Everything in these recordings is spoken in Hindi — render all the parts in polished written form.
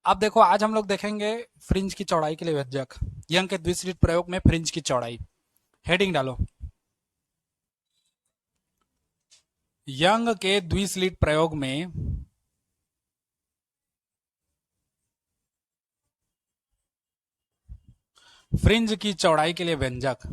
अब देखो, आज हम लोग देखेंगे फ्रिंज की चौड़ाई के लिए व्यंजक। यंग के द्विसलिट प्रयोग में फ्रिंज की चौड़ाई। हेडिंग डालो। यंग के द्विसलिट प्रयोग में फ्रिंज की चौड़ाई के लिए व्यंजक।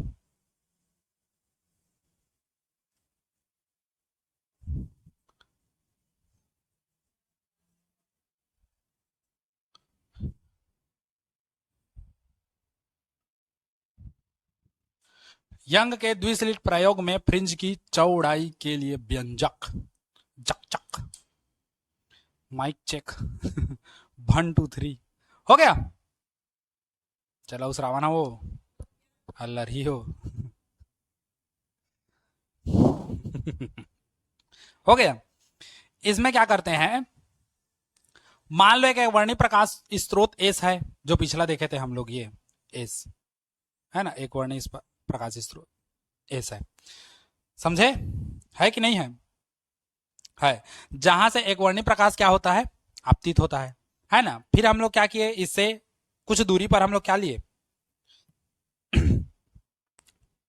यंग के द्विसलिट प्रयोग में फ्रिंज की चौड़ाई के लिए व्यंजक। जक चक। Mic check. 1 2 3 हो गया। चलो उस रावणा वो अल्लर ही हो। हो गया। इसमें क्या करते हैं, मान लो एक वर्णी प्रकाश स्रोत एस है, जो पिछला देखे थे हम लोग, ये एस है ना, एक वर्णी प्रकाश स्रोत एस है। समझे? है कि नहीं है? है। जहां से एक वर्णी प्रकाश क्या होता है, आपतित होता है ना। फिर हम लोग क्या किए, इससे कुछ दूरी पर हम लोग क्या लिए,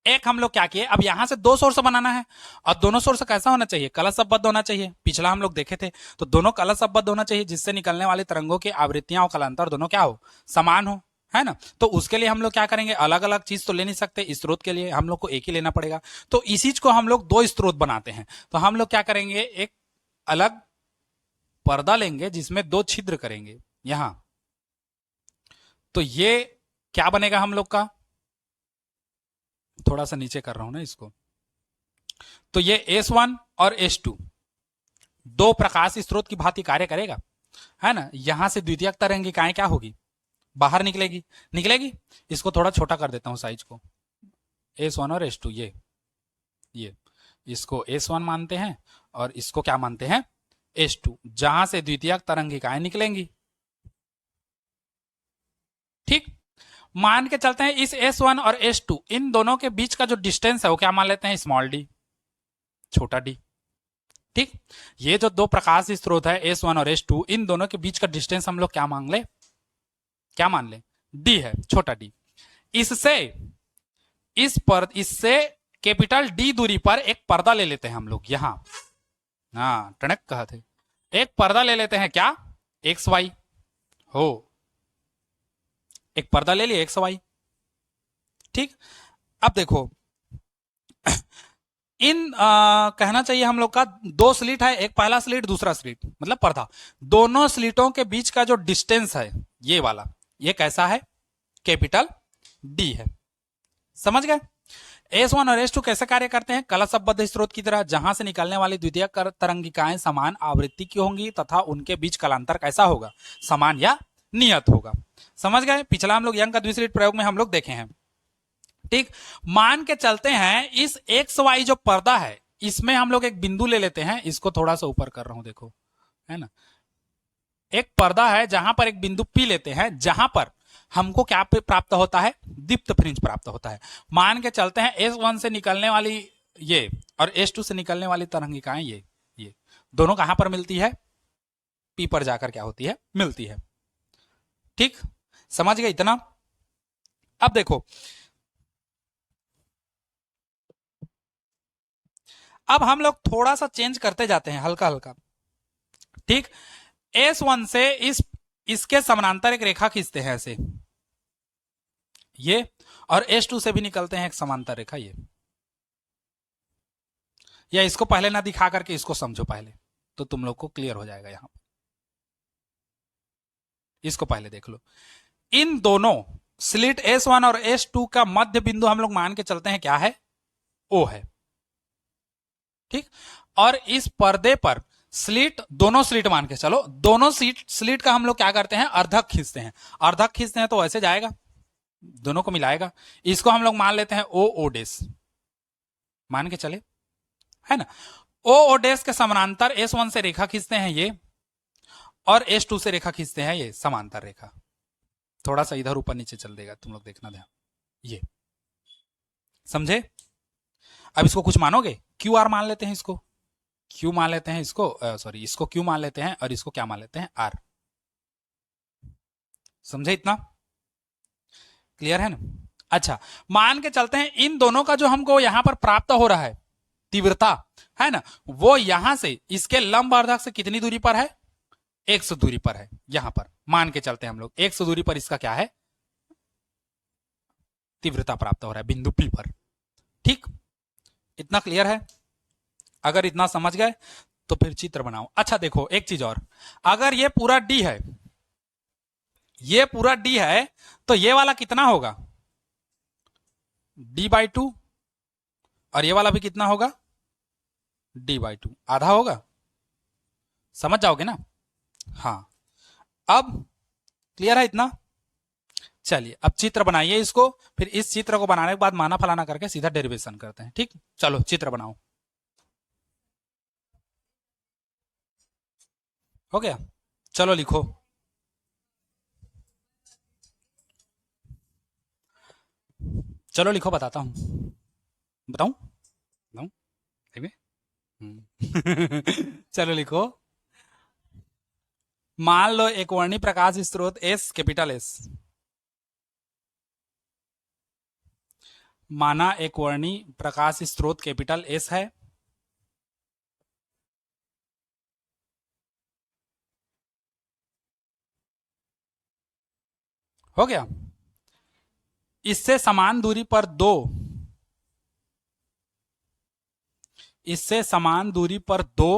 एक हम लोग क्या किए, अब यहां से 2 सोर्स बनाना है। और दोनों सोर्स कैसा होना चाहिए, कलशबद्ध होना चाहिए। पिछला हम लोग देखे थे, तो दोनों कलशबद्ध होना चाहिए, जिससे निकलने वाली तरंगों की आवृत्तियां और कलांतर दोनों क्या हो, समान हो, है ना। तो उसके लिए हम लोग क्या करेंगे, अलग अलग चीज तो ले नहीं सकते, स्रोत के लिए हम लोग को एक ही लेना पड़ेगा। तो इसी को हम लोग 2 स्रोत बनाते हैं। तो हम लोग क्या करेंगे, एक अलग पर्दा लेंगे जिसमें 2 छिद्र करेंगे यहां। तो ये क्या बनेगा हम लोग का, थोड़ा सा नीचे कर रहा हूं ना इसको। तो ये S1 और S2 दो प्रकाश स्रोत की भांति कार्य करेगा, है ना। यहां से द्वितीयक तरंगिकाएं क्या होगी, बाहर निकलेगी। निकलेगी। इसको थोड़ा छोटा कर देता हूं साइज को। S1 और S2 ये इसको S1 मानते हैं और इसको क्या मानते हैं, S2। जहां से द्वितीयक तरंगिकाएं निकलेंगी। ठीक। मान के चलते हैं इस S1 और S2 इन दोनों के बीच का जो डिस्टेंस है वो क्या मान लेते हैं, स्मॉल डी, छोटा डी। ठीक। ये जो 2 प्रकाश स्रोत है S1 और S2, इन दोनों के बीच का डिस्टेंस हम लोग क्या मान ले, क्या मान ले, डी है, छोटा डी। इससे इससे कैपिटल डी दूरी पर एक पर्दा ले लेते हैं हम लोग यहां। हाँ, टणक कहा थे। एक पर्दा ले लेते हैं क्या, एक्स वाई हो, एक पर्दा ले लिया एक्स वाई। ठीक। अब देखो, कहना चाहिए हम लोग का 2 स्लिट है, एक पहला स्लिट दूसरा स्लिट मतलब पर्दा। दोनों स्लिटों के बीच का जो डिस्टेंस है ये वाला, ये कैसा है, कैपिटल डी है। समझ गए? S1 और S2 कैसे कार्य करते हैं, कलशबद्ध स्रोत की तरह, जहां से निकलने वाली द्वितीय तरंगिकाएं समान आवृत्ति की होंगी तथा उनके बीच कलांतर कैसा होगा, समान या नियत होगा। समझ गए? पिछला हम लोग यंग का द्विसलिट प्रयोग में हम लोग देखे हैं। ठीक। मान के चलते हैं इस एक्स वाई जो पर्दा है, इसमें हम लोग एक बिंदु ले लेते हैं, इसको थोड़ा सा ऊपर कर रहा हूं देखो, है ना। एक पर्दा है जहां पर एक बिंदु पी लेते हैं, जहां पर हमको क्या प्राप्त होता है, दीप्त फ्रिंज प्राप्त होता है। मान के चलते हैं S1 से निकलने वाली ये और S2 से निकलने वाली तरंगिकाएं ये दोनों कहां पर मिलती है, पी पर जाकर क्या होती है, मिलती है। ठीक। समझ गए इतना? अब देखो, अब हम लोग थोड़ा सा चेंज करते जाते हैं, हल्का हल्का। ठीक। S1 से इसके समानांतर एक रेखा खींचते हैं ऐसे, ये, और S2 से भी निकलते हैं एक समांतर रेखा ये। या इसको पहले ना दिखा करके इसको समझो पहले, तो तुम लोग को क्लियर हो जाएगा। यहां इसको पहले देख लो। इन दोनों स्लिट S1 और S2 का मध्य बिंदु हम लोग मान के चलते हैं क्या है, O है। ठीक। और इस पर्दे पर स्लिट, दोनों स्लिट मान के चलो, दोनों स्लिट का हम लोग क्या करते हैं, अर्धक खींचते हैं। अर्धक खींचते हैं तो ऐसे जाएगा, दोनों को मिलाएगा। इसको हम लोग मान लेते हैं O O डेस, मान के चले, है ना। O O डेस के समानांतर S1 से रेखा खींचते हैं ये, और S2 से रेखा खींचते हैं ये, समांतर रेखा। थोड़ा सा इधर ऊपर नीचे चल देगा, तुम लोग देखना ध्यान, ये। समझे? अब इसको कुछ मानोगे, क्यू आर मान लेते हैं इसको, क्यू मान लेते हैं इसको, सॉरी इसको क्यू मान लेते हैं, और इसको क्या मान लेते हैं, आर। समझे इतना? क्लियर है ना? अच्छा, मान के चलते हैं इन दोनों का जो हमको यहां पर प्राप्त हो रहा है तीव्रता, है ना, वो यहां से इसके लंबवर्धक से कितनी दूरी पर है? 100 दूरी पर है। यहां पर मान के चलते हैं हम लोग 100 दूरी पर इसका क्या है? तीव्रता प्राप्त हो रहा है बिंदु P पर। ठीक, इतना क्लियर है? अगर इतना समझ गए तो फिर चित्र बनाओ। अच्छा देखो एक चीज और, अगर ये पूरा D है, ये पूरा D है, तो ये वाला कितना होगा? D/2। और ये वाला भी कितना होगा? D/2, आधा होगा। समझ जाओगे ना? हाँ, अब क्लियर है इतना? चलिए अब चित्र बनाइए इसको, फिर इस चित्र को बनाने के बाद माना फलाना करके सीधा डेरिवेशन करते हैं। ठीक, चलो चित्र बनाओ। हो गया? चलो लिखो। चलो लिखो, बताता हूं। बताऊं? बताऊं? ठीक है। चलो लिखो। मान लो एक वर्णी प्रकाश स्रोत एस, कैपिटल एस, माना एक वर्णी प्रकाश स्रोत कैपिटल एस है। हो गया? इससे समान दूरी पर दो, इससे समान दूरी पर दो,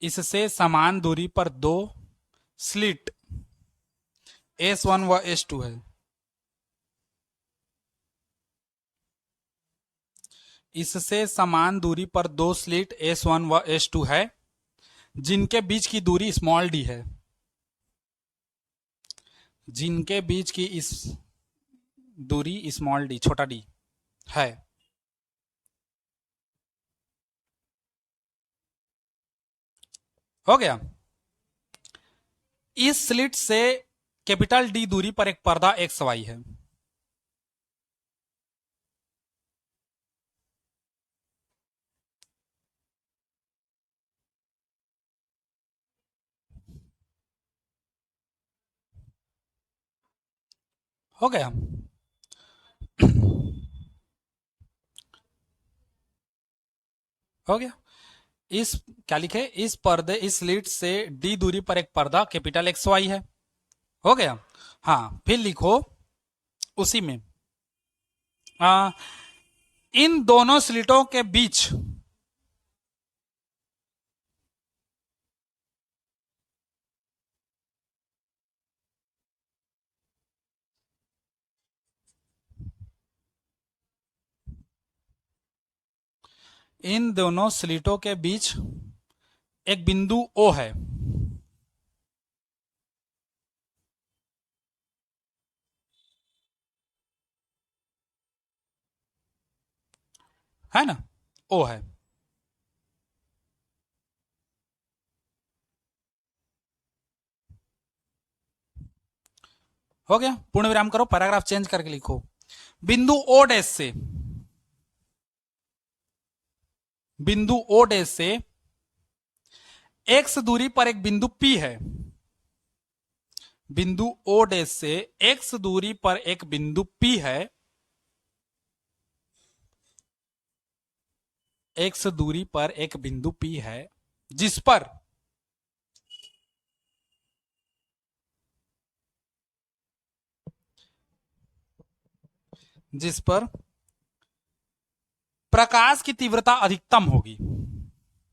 इससे समान दूरी पर दो स्लिट S1 व S2 है। इससे समान दूरी पर दो स्लिट S1 व S2 है, जिनके बीच की दूरी स्मॉल d है, जिनके बीच की इस दूरी स्मॉल d, छोटा d है। हो गया? इस स्लिट से कैपिटल D दूरी पर एक पर्दा XY है। हो गया? हो गया? इस क्या लिखे, इस पर्दे, इस स्लिट से D दूरी पर एक पर्दा कैपिटल XY है। हो गया? हाँ, फिर लिखो उसी में, आ, इन दोनों स्लिटों के बीच, इन दोनों स्लिटों के बीच एक बिंदु O है ना, O है। हो गया? पूर्ण विराम करो, पैराग्राफ चेंज करके लिखो। बिंदु O डैश से, बिंदु O डैश से x दूरी पर एक बिंदु P है। बिंदु O डैश से x दूरी पर एक बिंदु P है, x दूरी पर एक बिंदु P है, जिस पर जिस पर प्रकाश की तीव्रता अधिकतम होगी।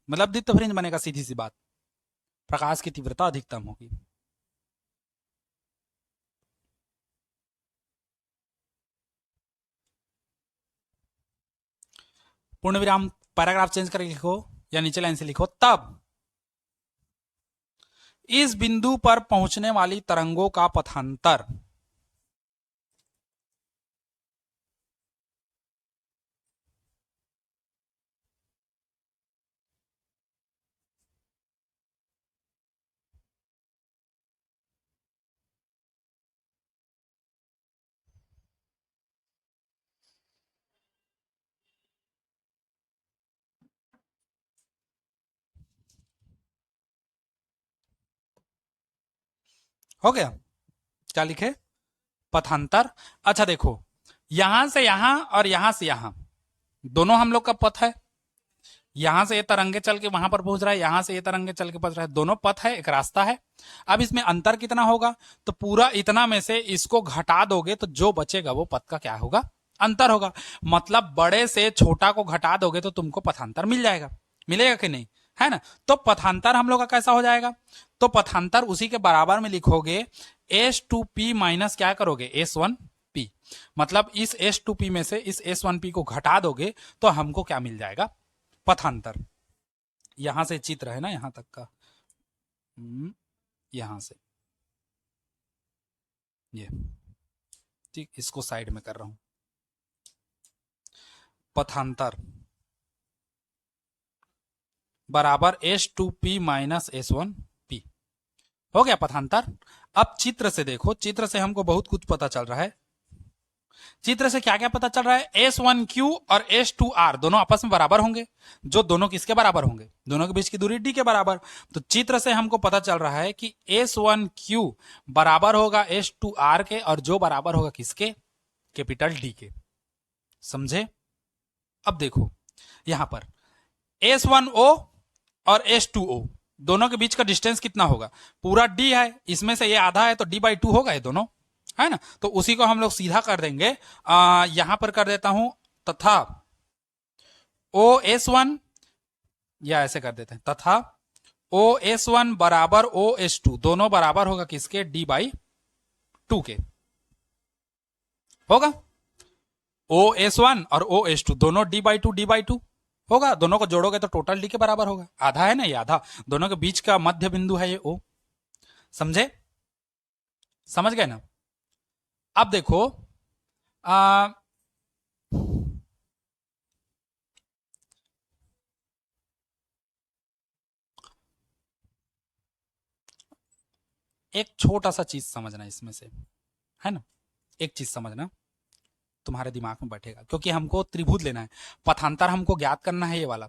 मतलब द्वितीय फ्रिंज बनेगा, सीधी सी बात, प्रकाश की तीव्रता अधिकतम होगी। पूर्ण विराम, पैराग्राफ चेंज करके लिखो या नीचे लाइन से लिखो। तब इस बिंदु पर पहुंचने वाली तरंगों का पथांतर, हो गया, क्या लिखे, पथांतर। अच्छा देखो, यहां से यहां और यहां से यहां दोनों हम लोग का पथ है। यहां से ये तरंगे चल के वहां पर पहुंच रहा है, यहां से ये तरंगे चल के पहुंच रहा है, दोनों पथ है, एक रास्ता है। अब इसमें अंतर कितना होगा, तो पूरा इतना में से इसको घटा दोगे तो जो बचेगा वो पथ का क्या होगा, अंतर होगा। मतलब बड़े से छोटा को घटा दोगे तो तुमको पथांतर मिल जाएगा, मिलेगा कि नहीं, है ना। तो पथांतर हम लोग का कैसा हो जाएगा, तो पथांतर उसी के बराबर में लिखोगे S2P माइनस क्या करोगे S1P। मतलब इस S2P में से इस S1P को घटा दोगे तो हमको क्या मिल जाएगा, पथांतर। यहां से चित्र है ना यहां तक का, यहां से ये, ठीक, इसको साइड में कर रहा हूं, पथांतर बराबर S2P माइनस S1P। हो गया पथांतर। अब चित्र से देखो, चित्र से हमको बहुत कुछ पता चल रहा है। चित्र से क्या क्या पता चल रहा है, S1Q और S2R दोनों आपस में बराबर होंगे, जो दोनों किसके बराबर होंगे, दोनों के बीच की दूरी d के बराबर। तो चित्र से हमको पता चल रहा है कि S1Q बराबर होगा S2R के, और जो बराबर होगा किसके, कैपिटल D के। समझे। अब देखो यहां पर S1O और S2O दोनों के बीच का डिस्टेंस कितना होगा, पूरा d है, इसमें से ये आधा है तो d/2 होगा ये दोनों, है ना। तो उसी को हम लोग सीधा कर देंगे, यहां पर कर देता हूं, तथा OS1, या ऐसे कर देते हैं, तथा OS1 बराबर OS2 दोनों बराबर होगा किसके, d/2 के। होगा OS1 और OS2 दोनों d/2 होगा, दोनों को जोड़ोगे तो टोटल डी के बराबर होगा, आधा है ना ये, आधा दोनों के बीच का मध्य बिंदु है ये O। समझे, समझ गए ना। अब देखो आ, एक छोटा सा चीज समझना इसमें से, है ना, एक चीज समझना, तुम्हारे दिमाग में बैठेगा, क्योंकि हमको त्रिभुज लेना है, पथांतर हमको ज्ञात करना है, ये वाला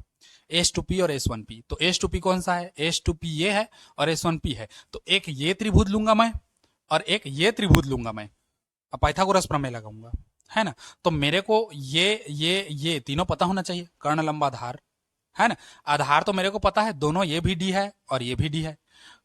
S2P और S1P। तो S2P कौन सा है, S2P ये है और S1P है, तो एक ये त्रिभुज लूंगा मैं और एक ये त्रिभुज लूंगा मैं, अब पाइथागोरस प्रमेय लगाऊंगा, है ना। तो मेरे को ये तीनों पता होना चाहिए, कर्ण लंब आधार, है ना। आधार तो मेरे को पता है, दोनों ये भी डी है और ये भी डी है।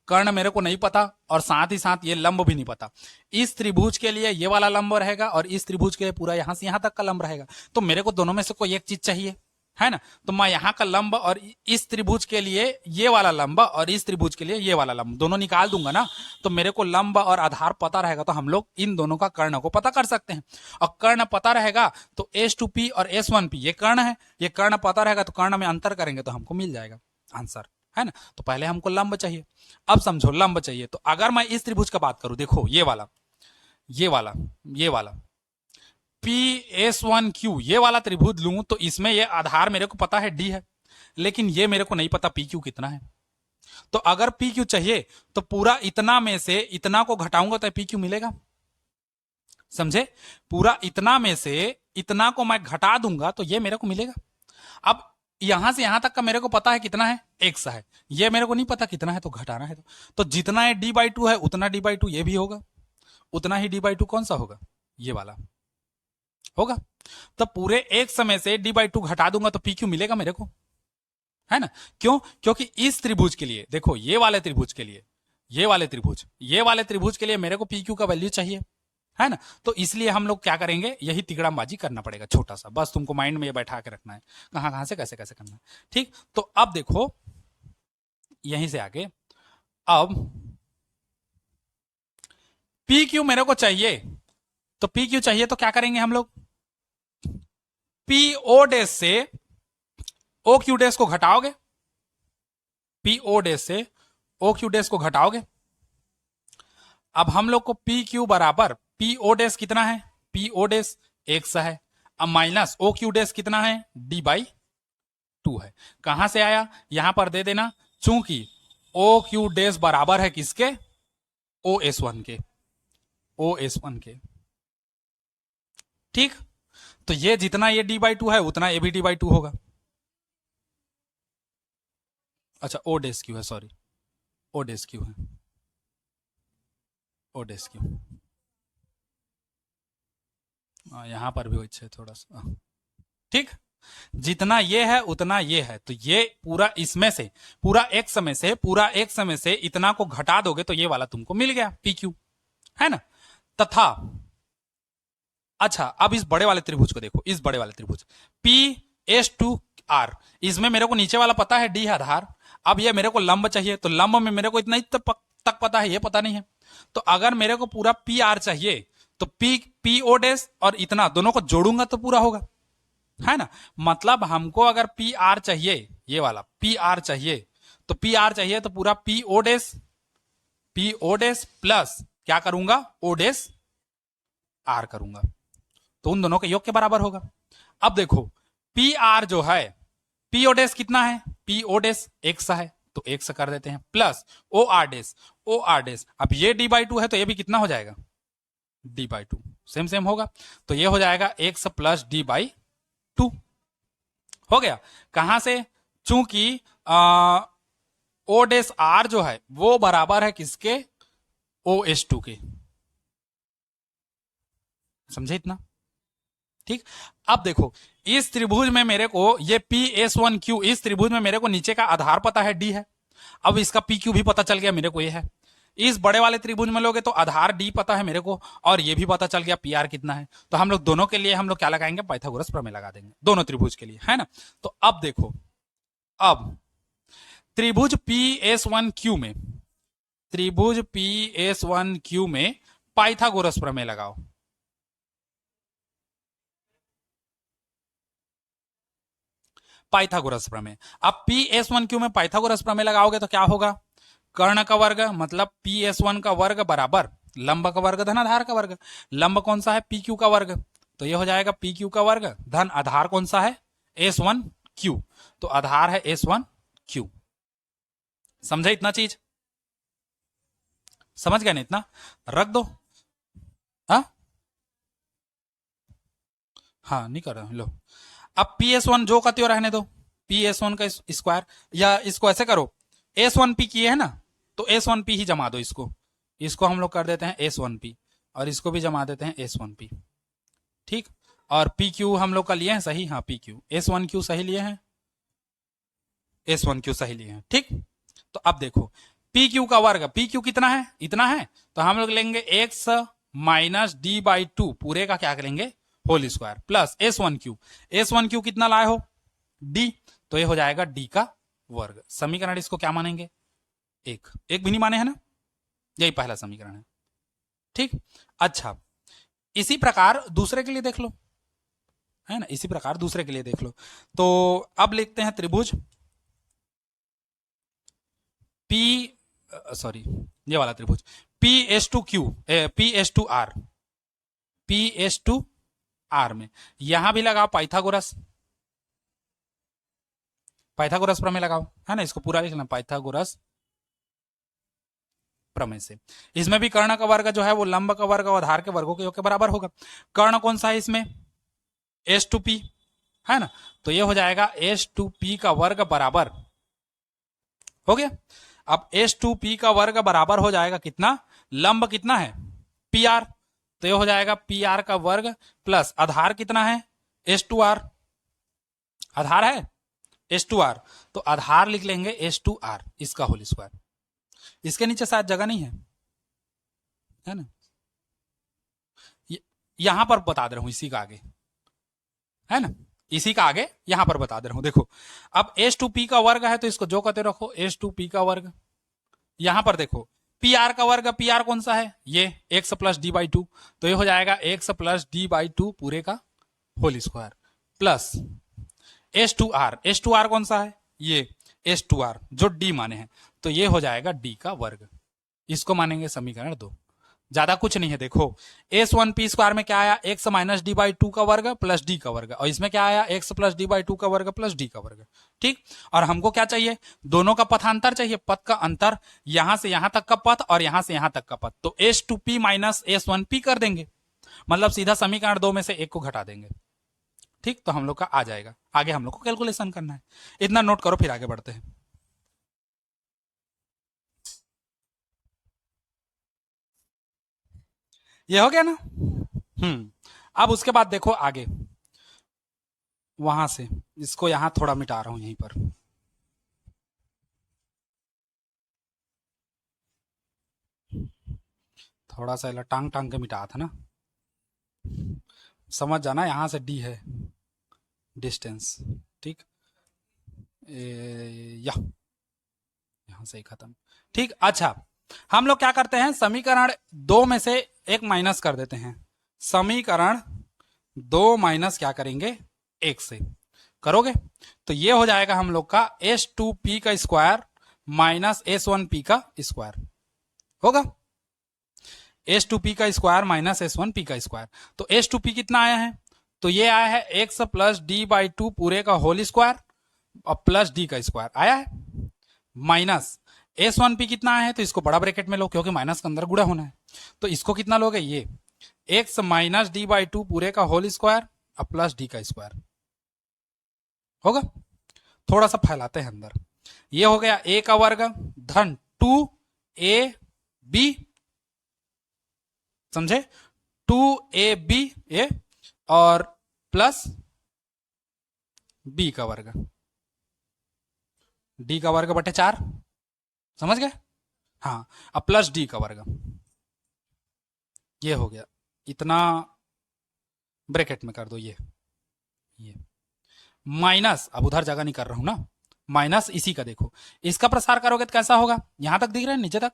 कर्ण मेरे को नहीं पता, और साथ ही साथ ये लंब भी नहीं पता। इस त्रिभुज के लिए ये वाला लंब रहेगा और इस त्रिभुज के लिए पूरा यहां से यहां तक का लंब रहेगा। तो मेरे को दोनों में से कोई एक चीज चाहिए, है ना। तो मैं यहाँ का लंब और इस त्रिभुज के लिए ये वाला लंब और इस त्रिभुज के लिए ये वाला लंब दोनों निकाल दूंगा ना, तो मेरे को लंब और आधार पता रहेगा, तो हम लोग इन दोनों का कर्ण को पता कर सकते हैं। और कर्ण पता रहेगा तो S2P और S1P ये कर्ण है, ये कर्ण पता रहेगा तो कर्ण में अंतर करेंगे तो हमको मिल जाएगा आंसर, है ना। तो पहले हमको लंब चाहिए, अब समझो लंब चाहिए, तो अगर मैं इस त्रिभुज का बात करूं, देखो ये वाला, ये वाला, ये वाला PS1Q ये वाला त्रिभुज लूं, तो इसमें ये आधार मेरे को पता है D है, लेकिन ये मेरे को नहीं पता PQ कितना है। तो अगर PQ चाहिए तो पूरा इतना में से इतना को घटाऊंगा तो PQ मिलेगा। समझे, पूरा इतना में से इतना को मैं घटा दूंगा तो ये मेरे को मिलेगा। अब यहां से यहां तक का मेरे को पता है कितना है, x है, ये मेरे को नहीं पता कितना है, तो घटाना है। तो जितना है d/2 है उतना d/2 ये भी होगा, उतना ही d/2 कौन सा होगा, ये वाला होगा। तो पूरे एक समय से d/2 घटा दूंगा तो PQ मिलेगा मेरे को, है ना। क्यों, क्योंकि इस त्रिभुज के लिए देखो, ये वाले त्रिभुज के लिए, ये वाले त्रिभुज, ये वाले त्रिभुज के लिए मेरे को PQ का वैल्यू चाहिए, है ना। तो इसलिए हम लोग क्या करेंगे, यही तिगड़ाबाजी करना पड़ेगा छोटा सा, बस तुमको माइंड में ये बैठा के रखना है, कहां कहां से कैसे कैसे करना है। ठीक, तो अब देखो यहीं से आगे, अब PQ मेरे को चाहिए, तो PQ चाहिए तो क्या करेंगे हम लोग, PO डैश से OQ डैश को घटाओगे, PO डैश से OQ डैश को घटाओगे। अब हम लोग को PQ बराबर PO डैश कितना है, PO डैश x है, अब माइनस OQ डैश कितना है, d/2 है। कहां से आया, यहां पर दे देना, चूंकि OQ डैश बराबर है किसके, OS1 के, OS1 के। ठीक, तो ये जितना ये d/2 है उतना ये भी d/2 होगा। अच्छा O डैश क्यू है, सॉरी O डैश क्यू है, ओ डैश क्यू। यहां पर भी वही है थोड़ा सा। ठीक, जितना ये है उतना ये है, तो ये पूरा इसमें से पूरा एक्स में से पूरा एक्स में से इतना को घटा दोगे तो ये वाला तुमको मिल गया पी क्यू, है ना। तथा अच्छा, अब इस बड़े वाले त्रिभुज को देखो, इस बड़े वाले त्रिभुज पी एस टू आर, इसमें मेरे को नीचे वाला पता है डी है आधार। अब ये मेरे को लंब चाहिए, तो लंब में मेरे को इतना ही तक पता है, ये पता नहीं है। तो अगर मेरे को पूरा पी आर चाहिए तो पी ओ डैश और इतना दोनों को जोड़ूंगा तो पूरा होगा, है ना। मतलब हमको अगर पी आर चाहिए, ये वाला पी आर चाहिए, तो पी आर चाहिए तो पूरा पी ओ डैश प्लस क्या करूंगा, ओ डैश आर करूंगा, तो उन दोनों के योग के बराबर होगा। अब देखो पी आर जो है, पी ओ डैश कितना है, पी ओ डैश एक्स है, तो एक्स कर देते हैं, प्लस ओ आर डैश, अब ये डी बाई टू है तो ये भी कितना हो जाएगा, D by to, same same होगा, तो ये हो जाएगा x plus d by to, हो गया। कहां से, चूंकि ओ डैश आर जो है वो बराबर है किसके, ओ एस टू के, समझे इतना। ठीक, अब देखो इस त्रिभुज में मेरे को ये पी एस वन क्यू, इस त्रिभुज में मेरे को नीचे का आधार पता है डी है, अब इसका पी क्यू भी पता चल गया मेरे को ये है। इस बड़े वाले त्रिभुज में लोगे तो आधार डी पता है मेरे को, और ये भी पता चल गया पी आर कितना है, तो हम लोग दोनों के लिए हम लोग क्या लगाएंगे, पाइथागोरस प्रमेय लगा देंगे दोनों त्रिभुज के लिए, है ना। तो अब देखो, अब त्रिभुज पी एस वन क्यू में, त्रिभुज पी एस वन क्यू में पाइथागोरस प्रमेय लगाओ। पाइथागोरस प्रमेय, अब पी एस वन क्यू में पाइथागोरस प्रमेय लगाओगे तो क्या होगा, कर्ण का वर्ग मतलब पी एस वन का वर्ग बराबर लंब का वर्ग धन आधार का वर्ग, लंब कौन सा है, पी क्यू का वर्ग, तो ये हो जाएगा पी क्यू का वर्ग धन आधार कौन सा है, एस वन क्यू, तो आधार है एस वन क्यू। समझे इतना चीज, समझ गए ना इतना, रख दो। हाँ हाँ, नहीं कर रहा लो। अब पी एस वन जो का त्यों रहने दो, पी एस वन का स्क्वायर, या इसको ऐसे करो, एस वन पी किए है ना, तो एस वन पी ही जमा दो, इसको इसको हम लोग कर देते हैं एस वन पी, और इसको भी जमा देते हैं एस वन पी। ठीक, और पी क्यू हम लोग का लिए हैं सही, हाँ P Q, S one Q सही लिए हैं, एस वन क्यू सही लिए हैं। ठीक, तो अब देखो पी क्यू का वर्ग, पी क्यू कितना है, इतना है, तो हम लोग लेंगे x minus d by two पूरे का क्या करेंगे, whole square, plus S one Q कितना लाए हो, डी, तो ये हो जाएगा डी का वर्ग। समीकरण इसको क्या मानेंगे, एक, एक भी नहीं माने है ना, यही पहला समीकरण है। ठीक, अच्छा इसी प्रकार दूसरे के लिए देख लो, है ना, इसी प्रकार दूसरे के लिए देख लो। तो अब लिखते हैं त्रिभुज पी, सॉरी ये वाला त्रिभुज P S two Q, P S two R, P S two R में यहां भी लगाओ पाइथागोरस, पाइथागोरस प्रमेय लगाओ, है ना, इसको पूरा लिखना पाइथागोरस प्रमेय से। इसमें भी कर्ण का वर्ग जो है वो लंब का वर्ग और आधार के वर्गों के योग के बराबर होगा। कर्ण कौन सा है इसमें, एस टू पी, है ना, तो ये हो जाएगा एस टू पी का वर्ग बराबर, हो गया। अब एस टू पी का वर्ग बराबर हो जाएगा कितना, लंब कितना है, पी आर, तो ये हो जाएगा पी आर का वर्ग प्लस आधार कितना है, एस टू आर, आधार है एस टू आर, तो आधार लिख लेंगे एस टू आर, इसका होल स्क्वायर, इसके नीचे शायद जगह नहीं है ना, यहां पर बता दे रहा हूं इसी का आगे, है ना, इसी का आगे यहां पर बता दे रहा हूं। देखो अब एस टू पी का वर्ग है तो इसको जो कहते रखो एस टू पी का वर्ग, यहां पर देखो पी आर का वर्ग, पी आर कौन सा है, ये x plus d by two, तो ये हो जाएगा x plus d by two पूरे का whole square, plus S two R कौन सा है, ये एस टू आर जो डी माने हैं, तो ये हो जाएगा डी का वर्ग, इसको मानेंगे समीकरण 2। ज्यादा कुछ नहीं है, देखो एस वन पी स्क्वायर में क्या आया, x minus d by to का वर्ग प्लस डी का वर्ग, और इसमें क्या आया, x plus d by to का वर्ग प्लस डी का वर्ग। ठीक, और हमको क्या चाहिए, दोनों का पथांतर चाहिए, पथ का अंतर, यहां से यहां तक का पथ और यहां से यहां तक का पथ, तो S two P minus S one P कर देंगे, मतलब सीधा समीकरण 2 में से एक को घटा देंगे। ठीक, तो हम लोग का आ जाएगा, आगे हम लोग को कैलकुलेशन करना है, इतना नोट करो फिर आगे बढ़ते हैं। ये हो गया ना। अब उसके बाद देखो आगे, वहां से इसको यहां थोड़ा मिटा रहा हूं यहीं पर। थोड़ा सा टांग टांग के मिटा था ना, समझ जाना, यहां से डी है डिस्टेंस। ठीक, या यहां से ही खत्म। ठीक, अच्छा, हम लोग क्या करते हैं, समीकरण दो में से एक माइनस कर देते हैं। समीकरण दो माइनस क्या करेंगे, एक से करोगे तो ये हो जाएगा हम लोग का S2P का स्क्वायर माइनस S1P का स्क्वायर होगा। S2P का स्क्वायर माइनस S1P का स्क्वायर। तो S2P कितना आया है, तो ये आया है x plus d by two पूरे का होल स्क्वायर और प्लस डी का स्क्वायर आया है, माइनस S1P कितना आया है, तो इसको बड़ा ब्रैकेट में लो क्योंकि माइनस के अंदर गुणा होना है। तो इसको कितना लोगे, ये x minus d by two पूरे का होल स्क्वायर और प्लस डी का स्क्वायर होगा। थोड़ा सा फैलाते हैं अंदर, ये हो गया a का वर्ग धन 2ab, समझे, 2ab ए और प्लस b का वर्ग, d का वर्ग बटे 4, समझ गए। हाँ, अब प्लस d का वर्ग, ये हो गया, इतना ब्रैकेट में कर दो, ये माइनस, अब उधर जगह नहीं कर रहा हूं ना, माइनस इसी का देखो, इसका प्रसार करोगे तो कैसा होगा, यहां तक दिख रहा है, नीचे तक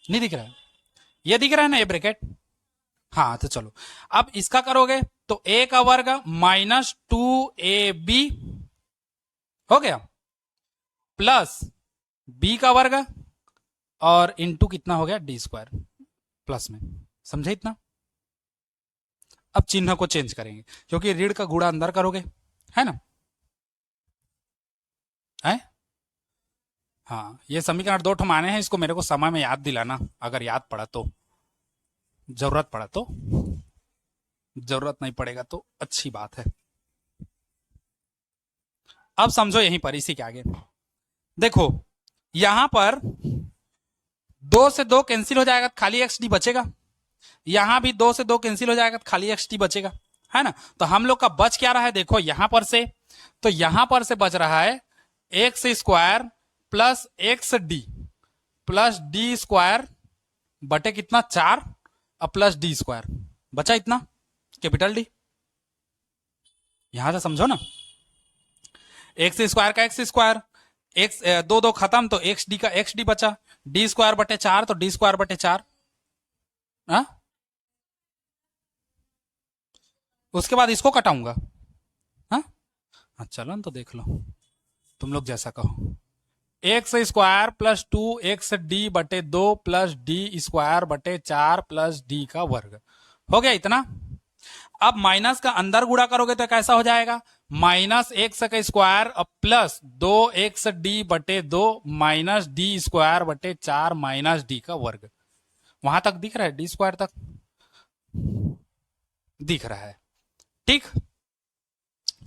नहीं दिख रहा है, ये दिख रहा है ना ये ब्रैकेट। हाँ तो चलो, अब इसका करोगे तो a का वर्ग माइनस 2ab हो गया प्लस b का वर्ग और इंटू कितना हो गया, डी स्क्वायर प्लस में, समझे इतना। अब चिन्ह को चेंज करेंगे क्योंकि ऋण का गुणा अंदर करोगे, है ना, है। हाँ, ये समीकरण दो ठो माने हैं, इसको मेरे को समय में याद दिलाना, अगर याद पड़ा तो, जरूरत पड़ा तो, जरूरत नहीं पड़ेगा तो अच्छी बात है। अब समझो यहीं पर, इसी के आगे देखो, यहां पर दो से दो कैंसिल हो जाएगा, खाली एक्स डी बचेगा, यहां भी दो से दो कैंसिल हो जाएगा, खाली एक्स डी बचेगा, है ना। तो हम लोग का बच क्या रहा है, देखो यहां पर से, तो यहां पर से बच रहा है x square plus x D square बटे कितना 4 और प्लस डी स्क्वायर, बचा इतना कैपिटल डी। यहां से समझो ना, एक्स स्क्वायर का एक्स स्क्वायर, एक्स दो दो खत्म तो एक्स डी का एक्स डी बचा, डी स्क्वायर बटे 4 तो डी स्क्वायर बटे 4, हाँ? उसके बाद इसको कटाऊंगा, हाँ, चलो तो देख लो, तुम लोग जैसा कहो, एक्स स्क्वायर प्लस 2xd बटे 2 प्लस डी स्क्वायर बटे 4 प्लस डी का वर्ग हो गया इतना। अब माइनस का अंदर गुणा करोगे तो कैसा हो जाएगा, माइनस एक्स का स्क्वायर प्लस 2xd बटे 2 माइनस डी स्क्वायर बटे 4 माइनस डी का वर्ग। वहां तक दिख रहा है, डी स्क्वायर तक दिख रहा है, ठीक,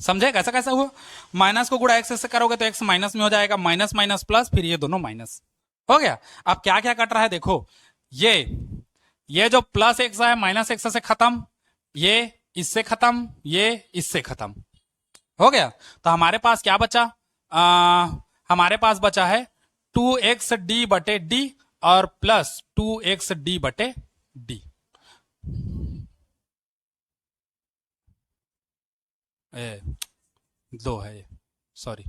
समझे कैसा कैसा हुआ। माइनस को गुणा एक्स से करोगे तो एक्स माइनस में हो जाएगा, माइनस माइनस प्लस, फिर ये दोनों माइनस हो गया। अब क्या क्या कट रहा है देखो, ये जो प्लस एक्स है माइनस एक्स से खत्म, ये इससे खत्म, ये इससे खत्म हो गया। तो हमारे पास क्या बचा, हमारे पास बचा है 2xd बटे डी और प्लस 2xd बटे डी। दो है ये, सॉरी,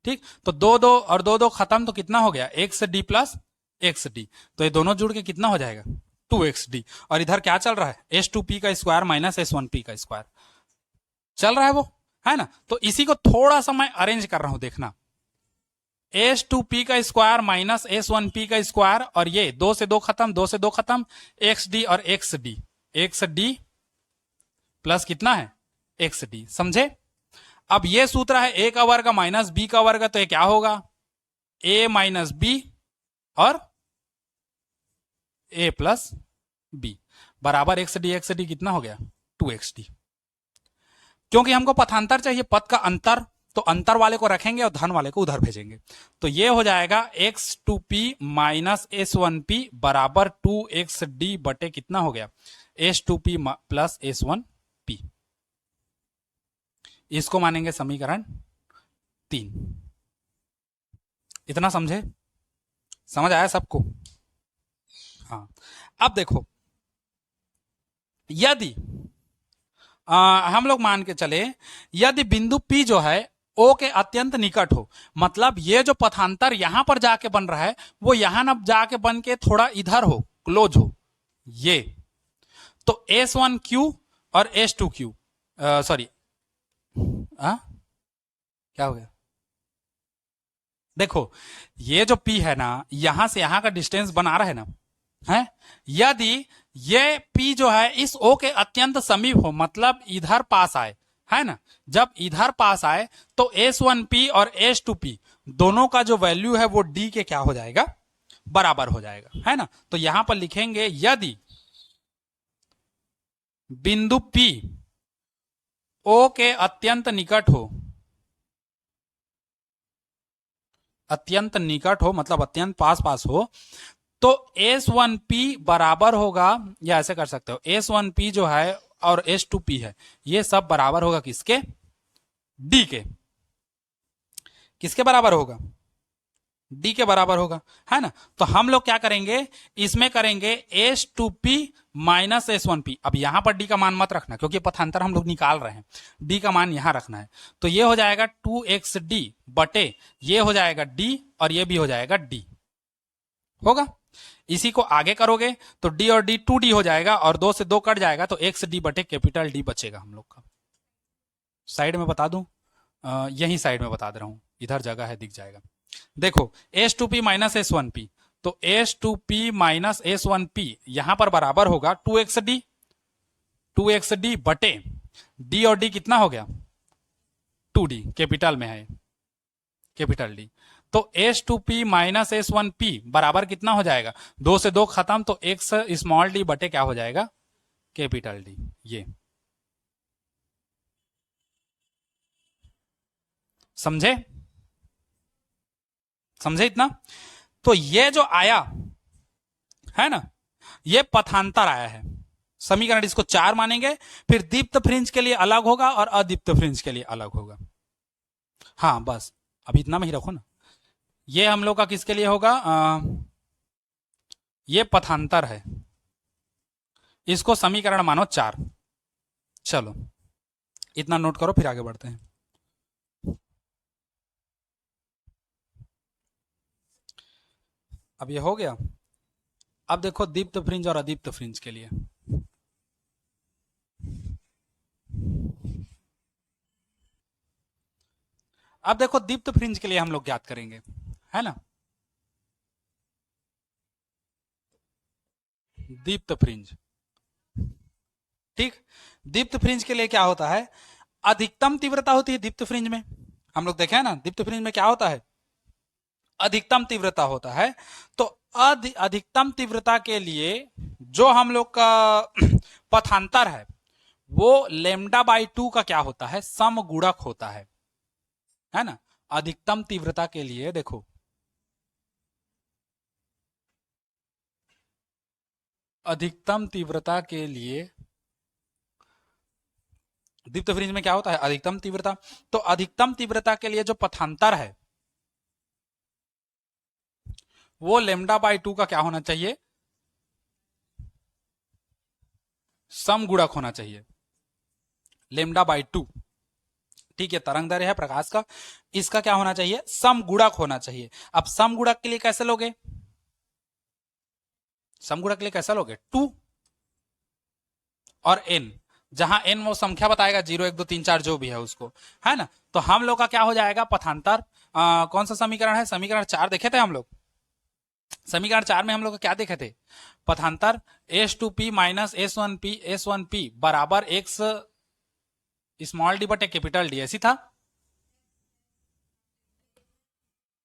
ठीक, तो दो दो और दो दो खत्म, तो कितना हो गया, x D plus x D, तो ये दोनों जुड़ के कितना हो जाएगा 2xd, और इधर क्या चल रहा है, S2P का स्क्वायर माइनस S1P का स्क्वायर चल रहा है वो, है ना। तो इसी को थोड़ा सा मैं अरेंज कर रहा हूं, देखना, S2P का स्क्वायर माइनस S1P का स्क्वायर, और ये दो से दो खत्म, दो से दो खत्म, XD और XD प्लस कितना है XD, समझे। अब ये सूत्र है a का वर्ग माइनस b का वर्ग, तो ये क्या होगा, a माइनस b और a प्लस b बराबर XD कितना हो गया 2xd। क्योंकि हमको पथांतर चाहिए, पद का अंतर, तो अंतर वाले को रखेंगे और धन वाले को उधर भेजेंगे। तो ये हो जाएगा x2p माइनस s1p बराबर 2xd बटे कितना हो गया s2p प्लस s1p। इसको मानेंगे समीकरण 3। इतना समझे? समझ आया सबको? हाँ। अब देखो, यदि हम लोग मान के चले यदि बिंदु P जो है O के अत्यंत निकट हो, मतलब ये जो पथांतर यहां पर जाके बन रहा है वो यहां न जाके बन के थोड़ा इधर हो, क्लोज हो, ये तो S1Q और S2Q सॉरी क्या हो गया? देखो ये जो P है ना, यहां से यहां का डिस्टेंस बना रहा है ना, है? यदि ये P जो है इस O के अत्यंत समीप हो, मतलब इधर पास आए, है ना, जब इधर पास आए तो S1P और S2P दोनों का जो वैल्यू है वो D के क्या हो जाएगा? बराबर हो जाएगा, है ना। तो यहां पर लिखेंगे यदि बिंदु P O के अत्यंत निकट हो, अत्यंत निकट हो मतलब अत्यंत पास पास हो, तो S1P बराबर होगा, या ऐसे कर सकते हो, S1P जो है और S2P है ये सब बराबर होगा किसके? D के। किसके बराबर होगा? D के बराबर होगा, है ना। तो हम लोग क्या करेंगे, इसमें करेंगे S2P माइनस S1P। अब यहां पर D का मान मत रखना क्योंकि पथांतर हम लोग निकाल रहे हैं, D का मान यहां रखना है। तो ये हो जाएगा 2xD बटे ये हो जाएगा D और ये भी हो जाएगा D, होगा। इसी को आगे करोगे तो D और D 2D हो जाएगा और 2 से 2 कट जाएगा तो XD बटे कैपिटल D बचेगा हम लोग का। साइड में बता दूं, यही साइड में बता दे रहा हूं, इधर जगह है दिख जाएगा। देखो S2P माइनस S1P, तो S2P माइनस S1P यहां पर बराबर होगा 2xD, 2xD बटे D और D कितना हो गया? 2D, कैपिटल में है कैपिटल D। तो S2P माइनस S1P बराबर कितना हो जाएगा? 2 से 2 खत्म तो x स्मॉल d बटे क्या हो जाएगा? Capital D। ये समझे? समझे इतना? तो ये जो आया है ना, ये पथांतर आया है। समीकरण इसको 4 मानेंगे, फिर दीप्त फ्रिंज के लिए अलग होगा और अदीप्त फ्रिंज के लिए अलग होगा। हाँ बस अभी इतना में ही रखो ना। ये हम लोग का किसके लिए होगा? ये पथांतर है, इसको समीकरण मानो 4। चलो इतना नोट करो फिर आगे बढ़ते हैं। अब ये हो गया। अब देखो दीप्त फ्रिंज और अदीप्त फ्रिंज के लिए। अब देखो दीप्त फ्रिंज के लिए हम लोग ज्ञात करेंगे, है ना। दीप्त फ्रिंज, ठीक। दीप्त फ्रिंज के लिए क्या होता है? अधिकतम तीव्रता होती है दीप्त फ्रिंज में। हम लोग देखे हैं ना, दीप्त फ्रिंज में क्या होता है? अधिकतम तीव्रता होता है। तो अधिकतम तीव्रता के लिए जो हम लोग का पथांतर है वो λ/2 का क्या होता है? समगुणक होता है ना। अधिकतम तीव्रता के लिए देखो, अधिकतम तीव्रता के लिए दीप्त फ्रिंज में क्या होता है? अधिकतम तीव्रता। तो अधिकतम तीव्रता के लिए जो पथांतर है वो λ/2 का क्या होना चाहिए? समगुणक होना चाहिए, λ/2। ठीक है, तरंग दैर्घ्य है प्रकाश का, इसका क्या होना चाहिए? समगुणक होना चाहिए। अब समगुणक के लिए कैसे लोगे? समगुणक के लिए कैसा लोगे? 2 और n, जहां n वो संख्या बताएगा 0 1 2 3 4 जो भी है उसको, है ना। तो हम लोग का क्या हो जाएगा? पथांतर कौन सा समीकरण है? समीकरण 4 देखे थे हम लोग। समीकरण 4 में हम लोग क्या देखे थे? पथांतर S2P माइनस S1P बराबर x स्मॉल d बटे कैपिटल D, ऐसी था।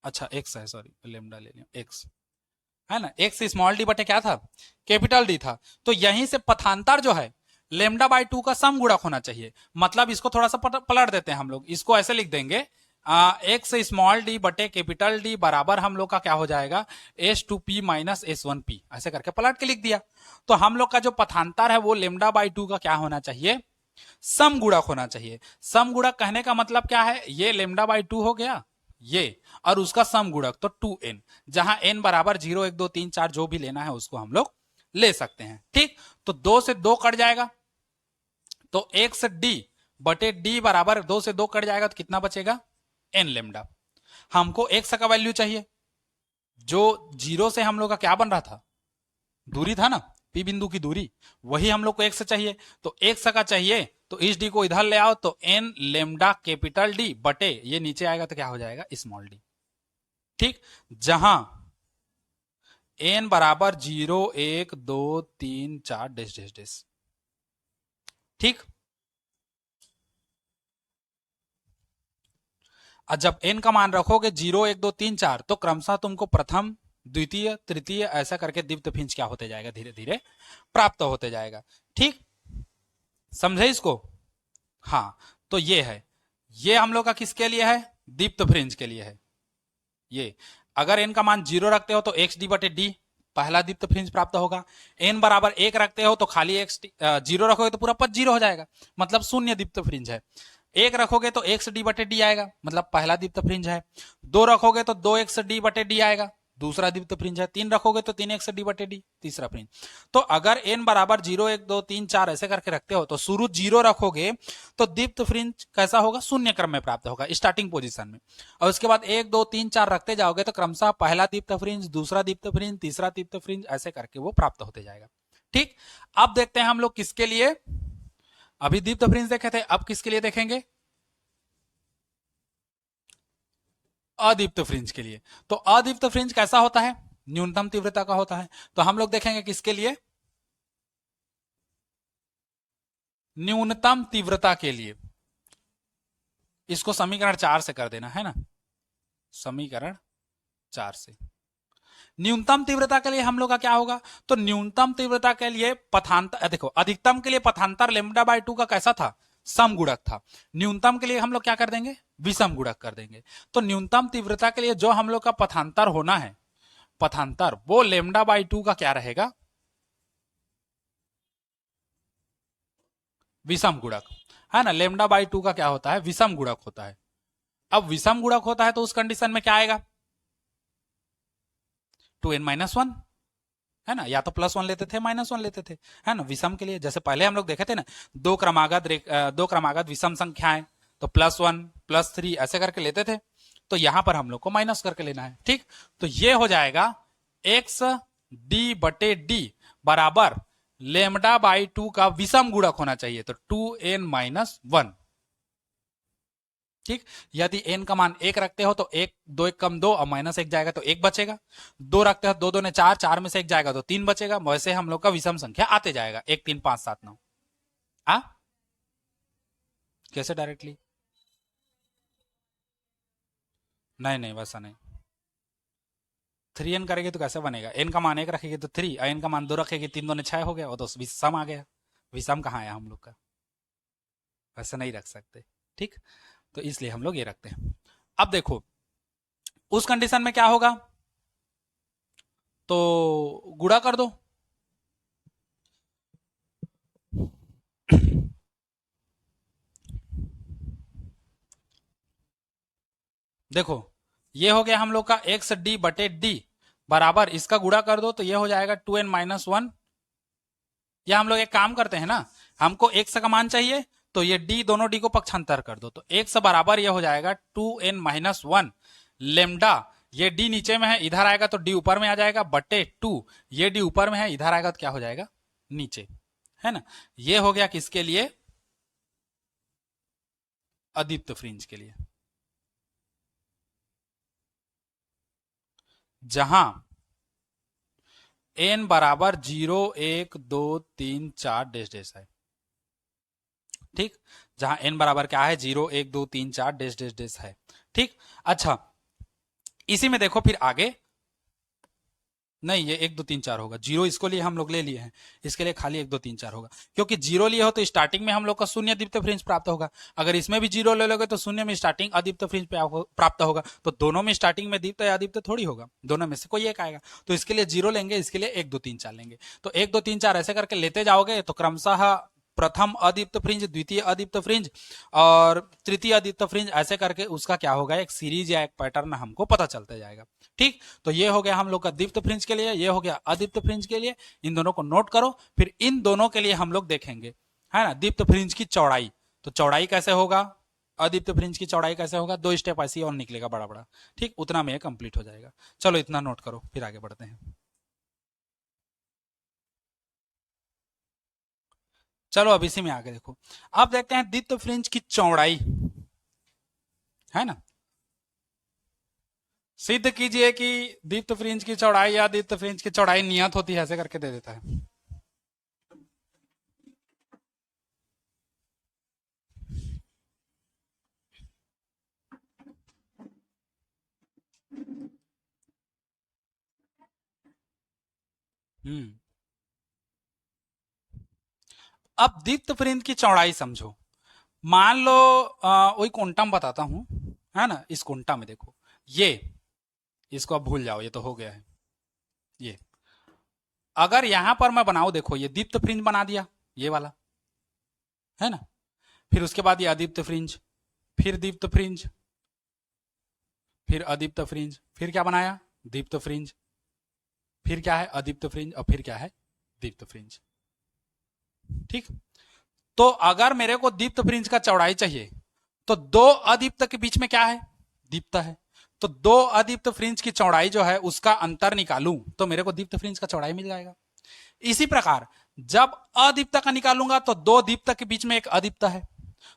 अच्छा x है, सॉरी लेमडा ले लिया, x है ना। x स्मॉल d बटे क्या था? कैपिटल D था। तो यहीं से पथांतर जो है लेमडा बाई 2 का सम गुणक होना चाहिए। मतलब इसको थोड़ा सा पलट देते हैं हम लोग, इसको ऐसे लिख देंगे एक्स स्मॉल डी बटे कैपिटल डी बराबर हम लोग का क्या हो जाएगा, S2P माइनस S1P, ऐसे करके पलट के लिख दिया। तो हम लोग का जो पथांतर है वो लेमडा बाई 2 का क्या होना चाहिए, सम गुणक होना चाहिए। सम गुणक कहने का मतलब क्या है, ये लेमडा बाई 2 हो गया ये, और उसका सम गुणक तो 2n, जहां n बराबर 0 1 2 3 4 जो भी लेना है उसको हम लोग ले सकते हैं। ठीक, तो 2 से 2 कट जाएगा, तो एक्स डी बटे डी बराबर 2 से 2 कट जाएगा तो कितना बचेगा, n लेमडा। हमको x का वैल्यू चाहिए, जो 0 से हम लोग का क्या बन रहा था, दूरी था ना, P बिंदु की दूरी, वही हम लोग को x चाहिए। तो x का चाहिए तो इस d को इधर ले आओ, तो n लेमडा कैपिटल D बटे ये नीचे आएगा तो क्या हो जाएगा, स्मॉल d। ठीक, जहां n बराबर 0 1 2 3 4 डैश डैश डैश। ठीक, और जब n का मान रखोगे 0 1 2 3 4 तो क्रमशः तुमको प्रथम द्वितीय तृतीय ऐसा करके दीप्तफिंज क्या होते जाएगा, धीरे धीरे प्राप्त होते जाएगा। ठीक, समझे इसको। हाँ, तो ये है, ये हम लोग का किसके लिए है, दीप्तफ्रिंज के लिए है। ये अगर n का मान 0 रखते हो तो एक्स डी बटे डी पहला दीप्तफ्रिंज प्राप्त होगा। n बराबर 1 रखते हो तो खाली एक्स 0 रखोगे तो पूरा पद 0 हो जाएगा, मतलब शून्य दीप्तफ्रिंज है। 1 रखोगे तो एक्स डी बटे डी आएगा, मतलब पहला दीप्तफ्रिंज है। 2 रखोगे तो 2 एक्स डी बटे डी आएगा, दूसरा दीप्तफ्रिंज है। 3 रखोगे तो 3 एक्स डी बटे डी, तीसरा फ्रिंज। तो अगर n बराबर 0 1 2 3 4 ऐसे करके रखते हो तो शुरू 0 रखोगे तो दीप्तफ्रिंज कैसा होगा, शून्य क्रम में प्राप्त होगा, स्टार्टिंग पोजीशन में। और उसके बाद 1 2 3 4 रखते जाओगे तो क्रमशः पहला दीप्तफ्रिंज, दूसरा दीप्तफ्रिंज, तीसरा दीप्तफ्रिंज ऐसे करके वो प्राप्त होते जाएगा। ठीक, अब देखते हैं हम लोग किसके लिए, अभी दीप्तफ्रिंज देखे थे, अब किसके लिए देखेंगे, अदीप्त फ्रिंज के लिए। तो अदीप्त फ्रिंज कैसा होता है, न्यूनतम तीव्रता का होता है। तो हम लोग देखेंगे किसके लिए, न्यूनतम तीव्रता के लिए। इसको समीकरण 4 से कर देना है ना, समीकरण 4 से। न्यूनतम तीव्रता के लिए हम लोग का क्या होगा, तो न्यूनतम तीव्रता के लिए पथांतर, देखो अधिकतम के लिए पथांतर लेमडा बाई 2 का कैसा था, सम गुणक था। न्यूनतम के लिए हम लोग क्या कर देंगे, विषम गुणक कर देंगे। तो न्यूनतम तीव्रता के लिए जो हम लोग का पथांतर होना है, पथांतर, वो लेमडा बाई 2 का क्या रहेगा, विषम गुणक, है ना। लेमडा बाई 2 का क्या होता है, विषम गुणक होता है। अब विषम गुणक होता है तो उस कंडीशन में क्या आएगा, 2n-1, है ना, या तो +1 लेते थे -1 लेते थे, है ना। विषम के लिए जैसे पहले हम लोग देखे थे ना, दो क्रमागत विषम संख्याएं, तो +1 +3 ऐसे करके लेते थे। तो यहां पर हम लोग को माइनस करके लेना है। ठीक, तो ये हो जाएगा एक्स डी बटे डी बराबर लेमडा बाई 2 का विषम गुणक होना चाहिए, तो 2n-1। ठीक, यदि n का मान 1 रखते हो तो 1 2 1 कम 2 और -1 जाएगा तो 1 बचेगा। 2 रखते हो 2 2 ने 4, 4 में से 1 जाएगा तो 3 बचेगा। वैसे हम लोग का विषम संख्या आते जाएगा 1 3 5 7 9। आ कैसे डायरेक्टली, नहीं नहीं वैसा नहीं, 3n करेगी तो कैसे बनेगा, n का मान 1 रखेगी तो 3, n का मान 2 रखेगी, 3 2 ने 6 हो गया, वो तो विषम आ गया। विषम कहाँ आया हम लोग का, वैसे नहीं रख सकते। ठीक, तो इसलिए हम लोग ये रखते हैं। अब देखो उस कंडीशन में क्या होगा, तो गुणा कर दो। देखो ये हो गया हम लोग का एक्स डी बटे डी बराबर, इसका गुणा कर दो तो ये हो जाएगा 2n-1। या हम लोग एक काम करते हैं ना, हमको एक्स का मान चाहिए तो ये डी, दोनों डी को पक्षांतर कर दो, तो एक्स बराबर ये हो जाएगा 2n-1 लेमडा, ये डी नीचे में है, इधर आएगा तो डी ऊपर में आ जाएगा, बटे 2, ये डी ऊपर में है, इधर आएगा तो क्या हो जाएगा, नीचे, है ना। ये हो गया किसके लिए, अदीप्त फ्रिंज के लिए, जहां n बराबर 0 1 2 3 4 डैश डैश है। ठीक, जहां n बराबर क्या है, 0 1 2 3 4 डैश डैश डैश है। ठीक, अच्छा इसी में देखो फिर आगे नहीं, ये 1 2 3 4 होगा। जीरो इसको लिए हम लोग ले लिए हैं, इसके लिए खाली 1 2 3 4 होगा, क्योंकि जीरो लिए हो तो स्टार्टिंग में हम लोग का शून्य दीप्त फ्रिंज प्राप्त होगा। अगर इसमें भी जीरो ले लोगे तो शून्य में स्टार्टिंग अदीप्त फ्रिंज प्राप्त होगा। तो दोनों में स्टार्टिंग में दीप्त या अदीप्त थोड़ी होगा, दोनों में से कोई एक आएगा। तो इसके लिए जीरो लेंगे, इसके लिए 1 2 3 4 लेंगे। तो 1 2 3 4 ऐसे करके लेते जाओगे तो क्रमशः प्रथम अदीप्त फ्रिंज, द्वितीय अदीप्त फ्रिंज और तृतीय अदीप्त फ्रिंज, ऐसे करके उसका क्या होगा, एक सीरीज या एक पैटर्न हमको पता चलता जाएगा। ठीक, तो ये हो गया हम लोग का दीप्त फ्रिंज के लिए, ये हो गया अदीप्त फ्रिंज के लिए। इन दोनों को नोट करो, फिर इन दोनों के लिए हम लोग देखेंगे, है ना, दीप्त फ्रिंज की चौड़ाई। तो चौड़ाई कैसे होगा, अदीप्त फ्रिंज की चौड़ाई कैसे होगा, 2 स्टेप ऐसे और निकलेगा बड़ा बड़ा। ठीक, उतना में कंप्लीट हो जाएगा। चलो इतना नोट करो, फिर आगे बढ़ते हैं। चलो अब इसी में आगे देखो। अब देखते हैं दीप्त फ्रिंज की चौड़ाई, है ना। सिद्ध कीजिए कि दीप्त फ्रिंज की चौड़ाई या दीप्त फ्रिंज की चौड़ाई नियत होती है, ऐसे करके दे देता है। हम्म। अब दीप्त फ्रिंज की चौड़ाई समझो। मान लो वही क्वांटम बताता हूं, है ना। इस क्वांटम में देखो, ये, इसको अब भूल जाओ, ये तो हो गया है। ये अगर यहां पर मैं बनाऊं, देखो ये दीप्त फ्रिंज बना दिया, ये वाला, है ना। फिर उसके बाद ये अदीप्त फ्रिंज, फिर दीप्त फ्रिंज, फिर अदीप्त फ्रिंज, फिर क्या बनाया, दीप्त फ्रिंज, फिर क्या है अदीप्त फ्रिंज, और फिर क्या है दीप्त फ्रिंज। ठीक, तो अगर मेरे को दीप्त फ्रिंज का चौड़ाई चाहिए तो दो अदीप्त के बीच में क्या है, दीप्त है। तो दो अदीप्त फ्रिंज की चौड़ाई जो है उसका अंतर निकालूं तो मेरे को दीप्त फ्रिंज का चौड़ाई मिल जाएगा। इसी प्रकार जब अदीप्त का निकालूंगा तो दो दीप्त के बीच में एक अदीप्त है,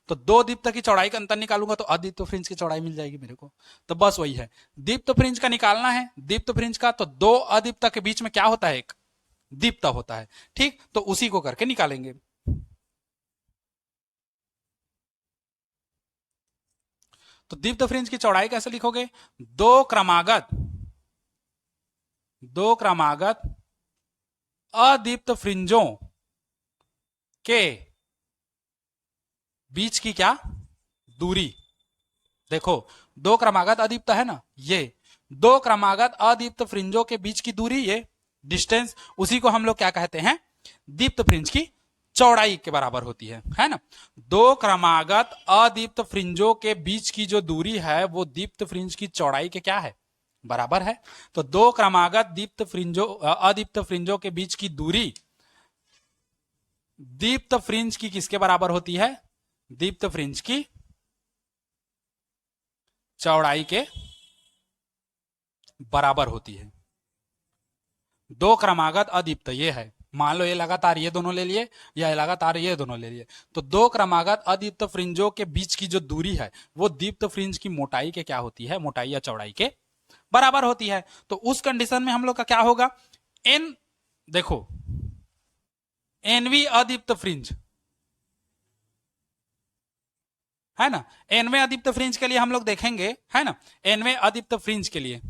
तो दो दीप्त की चौड़ाई का अंतर निकालूंगा तो अदीप्त फ्रिंज की चौड़ाई मिल जाएगी मेरे को। तो बस वही है, दीप्त फ्रिंज का निकालना है, दीप्त फ्रिंज का, तो दो अदीप्त के बीच में क्या होता है, एक दीप्त होता है। ठीक, तो उसी को करके निकालेंगे। तो दीप्त फ्रिंज की चौड़ाई कैसे लिखोगे, दो क्रमागत, दो क्रमागत अदीप्त फ्रिंजों के बीच की क्या दूरी। देखो, दो क्रमागत अदीप्त है ना, ये दो क्रमागत अदीप्त फ्रिंजों के बीच की दूरी, ये डिस्टेंस, उसी को हम लोग क्या कहते हैं, दीप्त फ्रिंज की चौड़ाई के बराबर होती है ना। दो क्रमागत अदीप्त फ्रिंजों के बीच की जो दूरी है वो दीप्त फ्रिंज की चौड़ाई के क्या है, बराबर है। तो दो क्रमागत दीप्त फ्रिंजों अदीप्त फ्रिंजों के बीच की दूरी दीप्त फ्रिंज की किसके बराबर होती है, दीप्त फ्रिंज की चौड़ाई के बराबर होती है। दो क्रमागत अदीप्त ये है, मान लो ये लगातार ये दोनों ले लिए या लगातार ये दोनों ले लिए, तो दो क्रमागत अदीप्त फ्रिंजों के बीच की जो दूरी है वो दीप्त फ्रिंज की मोटाई के क्या होती है, मोटाई या चौड़ाई के बराबर होती है। तो उस कंडीशन में हम लोग का क्या होगा, एन, देखो एनवी अदीप्त फ्रिंज, है ना। एनवे अदीप्त फ्रिंज के लिए हम लोग देखेंगे, है ना, एनवे अदीप्त फ्रिंज के लिए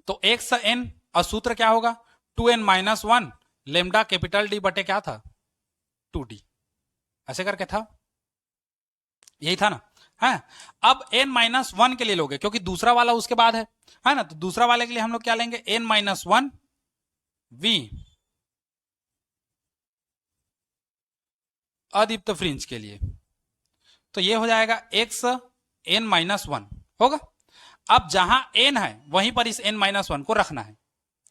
तो एक्स एन और सूत्र क्या होगा, 2n-1 लेमडा कैपिटल डी बटे क्या था, 2d, ऐसे करके था, यही था ना। है, अब n-1 के लिए लोगे क्योंकि दूसरा वाला उसके बाद है ना, तो दूसरा वाले के लिए हम लोग क्या लेंगे, n-1 v अदीप्त फ्रिंज के लिए, तो ये हो जाएगा x n-1 होगा। अब जहां n है वहीं पर इस n-1 को रखना है।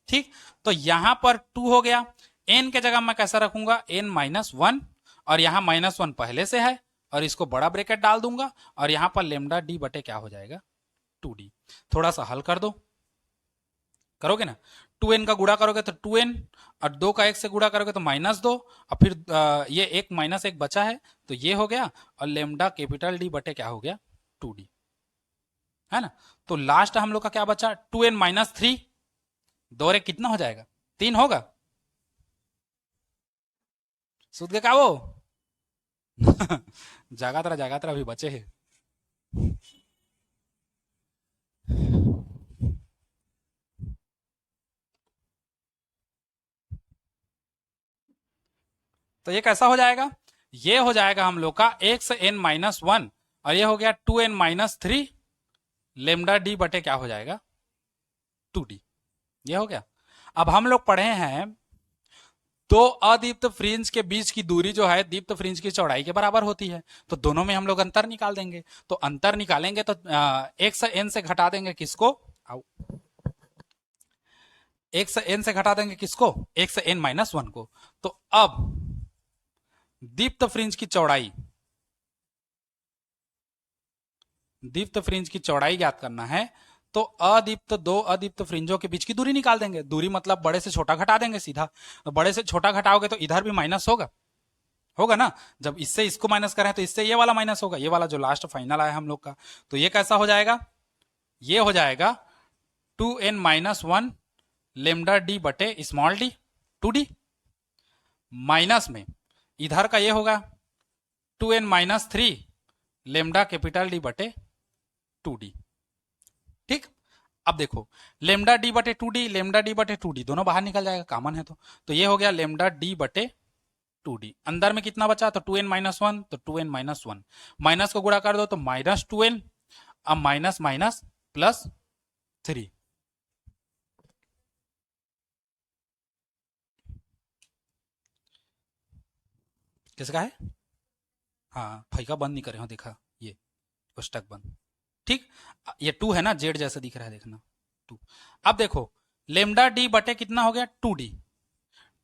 ठीक, तो यहां पर 2 हो गया, n के जगह मैं कैसा रखूंगा, n-1, और यहां -1 पहले से है और इसको बड़ा ब्रैकेट डाल दूंगा, और यहां पर लेमडा डी बटे क्या हो जाएगा, 2d। थोड़ा सा हल कर दो, करोगे ना, 2n का गुणा करोगे तो 2n, और 2 का 1 से गुणा करोगे तो -2, और फिर ये एक -1 बचा है तो ये हो गया, और लेमडा कैपिटल डी बटे क्या हो गया, 2d, है ना। तो लास्ट हम लोग का क्या बचा, 2n-3, दो रे कितना हो जाएगा, 3 होगा, सूद के का वो जागा तरह अभी बचे है। तो ये कैसा हो जाएगा, ये हो जाएगा हम लोग का एक्स एन माइनस वन, और ये हो गया 2n-3 लेमडा डी बटे क्या हो जाएगा 2d। ये हो गया। अब हम लोग पढ़े हैं दो अदीप्त फ्रिंज के बीच की दूरी जो है दीप्त फ्रिंज की चौड़ाई के बराबर होती है, तो दोनों में हम लोग अंतर निकाल देंगे। तो अंतर निकालेंगे तो एक्स एन से घटा देंगे किसको, एक्स एन से घटा देंगे किसको, एक्स एन माइनस वन को। तो अब दीप्त फ्रिंज की चौड़ाई, दीप्त फ्रिंज की चौड़ाई ज्ञात करना है, तो अदीप्त दो अदीप्त फ्रिंजों के बीच की दूरी निकाल देंगे। दूरी मतलब बड़े से छोटा घटा देंगे सीधा। तो बड़े से छोटा घटाओगे तो इधर भी माइनस होगा, होगा ना। जब इससे इसको माइनस करें तो इससे ये वाला माइनस होगा, ये वाला जो लास्ट फाइनल आया हम लोग का। तो ये कैसा हो जाएगा, ये हो जाएगा 2n-1 लेमडा डी बटे स्मॉल डी 2d, माइनस में इधर का ये होगा 2n-3 लेमडा कैपिटल डी बटे 2d। ठीक, अब देखो लेमडा डी बटे 2d, लेमडा डी बटे 2d दोनों बाहर निकल जाएगा, कॉमन है। तो ये हो गया लेमडा डी बटे 2d। अंदर में कितना बचा, तो 2n-1, तो 2n-1 माइनस को गुणा कर दो तो माइनस 2n, अब माइनस माइनस प्लस 3। किसका है, हाँ फैका बंद नहीं करे हो, देखा ये पुस्तक बंद। ठीक, ये 2 है ना, जेड जैसे दिख रहा है, देखना 2। अब देखो लेमडा डी बटे कितना हो गया 2d,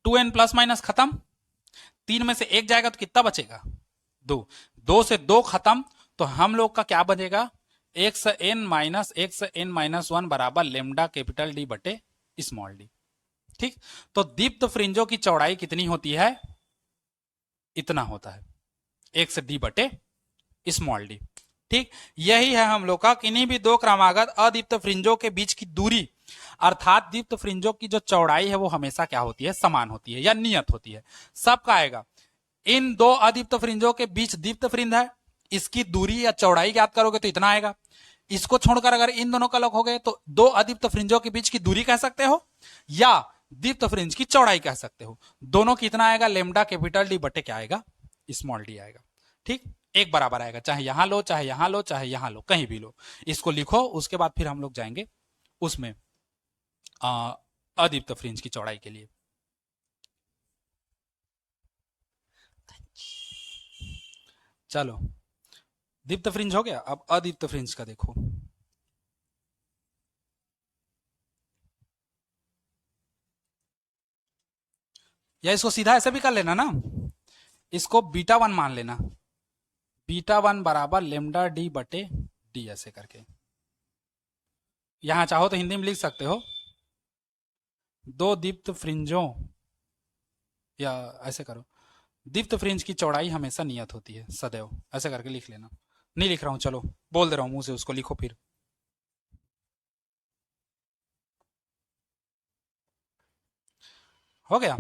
2n प्लस माइनस खत्म, 3 में से 1 जाएगा तो कितना बचेगा 2, 2 से 2 खत्म, तो हम लोग का क्या बचेगा एक्स एन माइनस वन बराबर लेमडा कैपिटल डी बटे स्मॉल डी। ठीक, तो दीप्त फ्रिंजों की चौड़ाई कितनी होती है, इतना होता है एक्स डी बटे स्मॉल डी। ठीक, यही है हम लोग का किन्हीं भी दो क्रमागत अदीप्त फ्रिंजों के बीच की दूरी, अर्थात दीप्त फ्रिंजों की जो चौड़ाई है वो हमेशा क्या होती है, समान होती है या नियत होती है। सबका आएगा, इन दो अदीप्त फ्रिंजों के बीच दीप्त फ्रिंज है, इसकी दूरी या चौड़ाई ज्ञात करोगे तो इतना आएगा। इसको छोड़कर अगर इन दोनों का लग हो गए तो दो अदीप्त फ्रिंजों के बीच की दूरी कह सकते हो या दीप्त फ्रिंज की चौड़ाई कह सकते हो। दोनों कितना आएगा, लेमडा कैपिटल डी बटे क्या आएगा, स्मॉल डी आएगा। ठीक, एक बराबर आएगा, चाहे यहां लो चाहे यहां लो चाहे यहां लो, कहीं भी लो, इसको लिखो। उसके बाद फिर हम लोग जाएंगे उसमें अदीप्त फ्रिंज की चौड़ाई के लिए। चलो दीप्त फ्रिंज हो गया, अब अदीप्त फ्रिंज का देखो। या इसको सीधा ऐसे भी कर लेना ना, इसको बीटा वन मान लेना, बीटा वन बराबर लेमडा डी बटे डी, ऐसे करके। यहां चाहो तो हिंदी में लिख सकते हो, दो दीप्त फ्रिंजों, या ऐसे करो, दीप्त फ्रिंज की चौड़ाई हमेशा नियत होती है सदैव, ऐसे करके लिख लेना। नहीं लिख रहा हूं, चलो बोल दे रहा हूं मुंह से, उसको लिखो फिर। हो गया,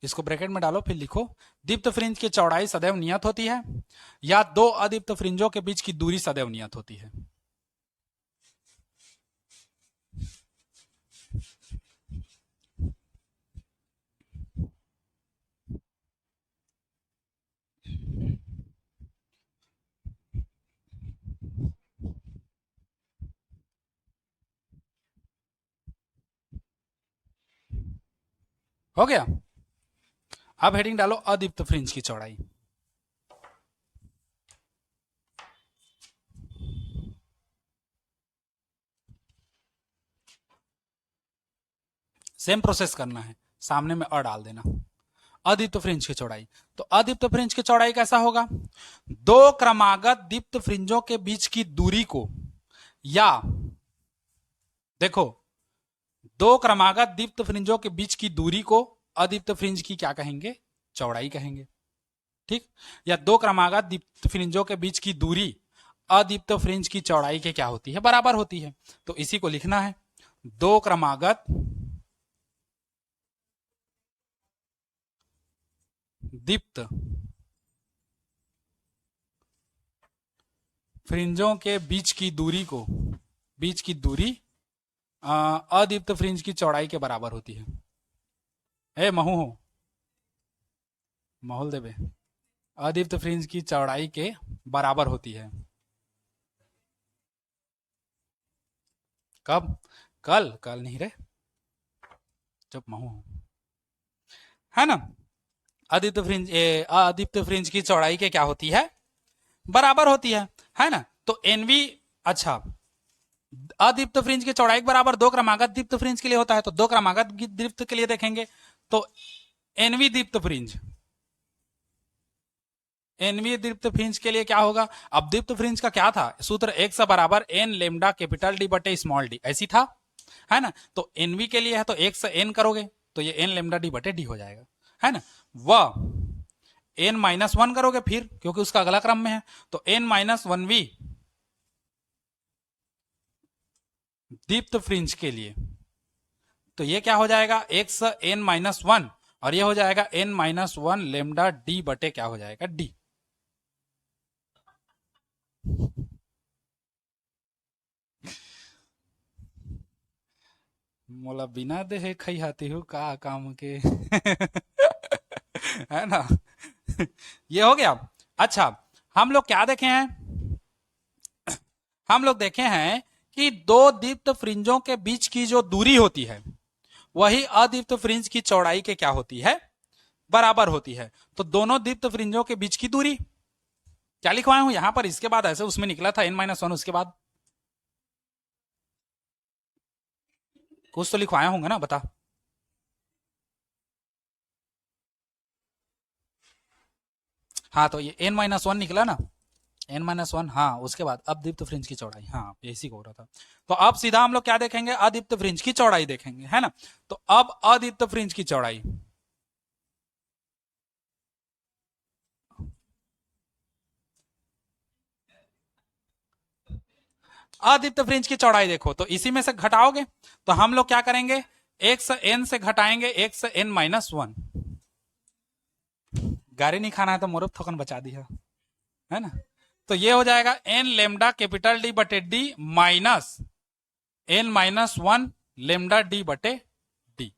इसको ब्रैकेट में डालो फिर लिखो, दीप्त फ्रिंज की चौड़ाई सदैव नियत होती है या दो अदीप्त फ्रिंजों के बीच की दूरी सदैव नियत होती है। हो गया, अब हेडिंग डालो अदीप्त फ्रिंज की चौड़ाई। सेम प्रोसेस करना है, सामने में अ डाल देना। अदीप्त फ्रिंज की चौड़ाई, तो अदीप्त फ्रिंज की चौड़ाई कैसा होगा, दो क्रमागत दीप्त फ्रिंजों के बीच की दूरी को, या देखो दो क्रमागत दीप्त फ्रिंजों के बीच की दूरी को अदीप्त फ्रिंज की क्या कहेंगे, चौड़ाई कहेंगे। ठीक, या दो क्रमागत दीप्त फ्रिंजों के बीच की दूरी अदीप्त फ्रिंज की चौड़ाई के क्या होती है, बराबर होती है। तो इसी को लिखना है, दो क्रमागत दीप्त फ्रिंजों के बीच की दूरी को, बीच की दूरी अदीप्त फ्रिंज की चौड़ाई के बराबर होती है। ए महू हो, माहौल देवे, अदीप्त फ्रिंज की चौड़ाई के बराबर होती है। कब? कल? कल नहीं रे, जब महू हो, है ना। अदीप्त फ्रिंज की चौड़ाई के क्या होती है? बराबर होती है ना। तो एनवी, अच्छा, अदीप्त फ्रिंज की चौड़ाई के बराबर दो क्रमागत दीप्त फ्रिंज के लिए होता है, तो दो क्रमागत दीप्त के लिए देखेंगे तो एनवी दीप्त फ्रिंज, एनवी दीप्त फ्रिंज के लिए क्या होगा? अब दीप्त फ्रिंज का क्या था सूत्र? एक से बराबर एन लेमडा कैपिटल डी बटे स्मॉल डी, ऐसी था, है ना। तो एनवी के लिए है तो एक से एन करोगे तो ये एन लेमडा डी बटे डी हो जाएगा, है ना। वह एन माइनस वन करोगे फिर, क्योंकि उसका अगला क्रम में है, तो एन माइनस वन वी दीप्त फ्रिंज के लिए, तो ये क्या हो जाएगा? एक्स एन माइनस वन, और ये हो जाएगा n minus one lambda D बटे क्या हो जाएगा? डी। मोला बिना देहे खई हाती हूँ का काम के। है ना। ये हो गया। अच्छा, हम लोग क्या देखे हैं? हम लोग देखे हैं कि दो दीप्त फ्रिंजों के बीच की जो दूरी होती है वही अदीप्त फ्रिंज की चौड़ाई के क्या होती है? बराबर होती है। तो दोनों दीप्त फ्रिंजों के बीच की दूरी क्या लिखवाया हूं यहां पर? इसके बाद ऐसे उसमें निकला था एन माइनस वन, उसके बाद कुछ तो लिखवाया होंगे ना, बता। हाँ, तो ये एन माइनस वन निकला ना, एन माइनस वन, हाँ, उसके बाद अदीप्त फ्रिंज की चौड़ाई, हाँ, इसी को हो रहा था। तो अब सीधा हम लोग क्या देखेंगे? अदीप्त फ्रिंज की चौड़ाई देखेंगे, है ना। तो अब अदीप्त फ्रिंज की चौड़ाई, अदीप्त फ्रिंज की चौड़ाई देखो तो इसी में से घटाओगे तो हम लोग क्या करेंगे? एक से एन से घटाएंगे एक से एन माइनस वन। गाड़ी नहीं खाना है तो मोरब थोकन बचा दिया, है ना। तो ये हो जाएगा एन लेमडा कैपिटल डी बटे D minus n minus one lambda D बटे डी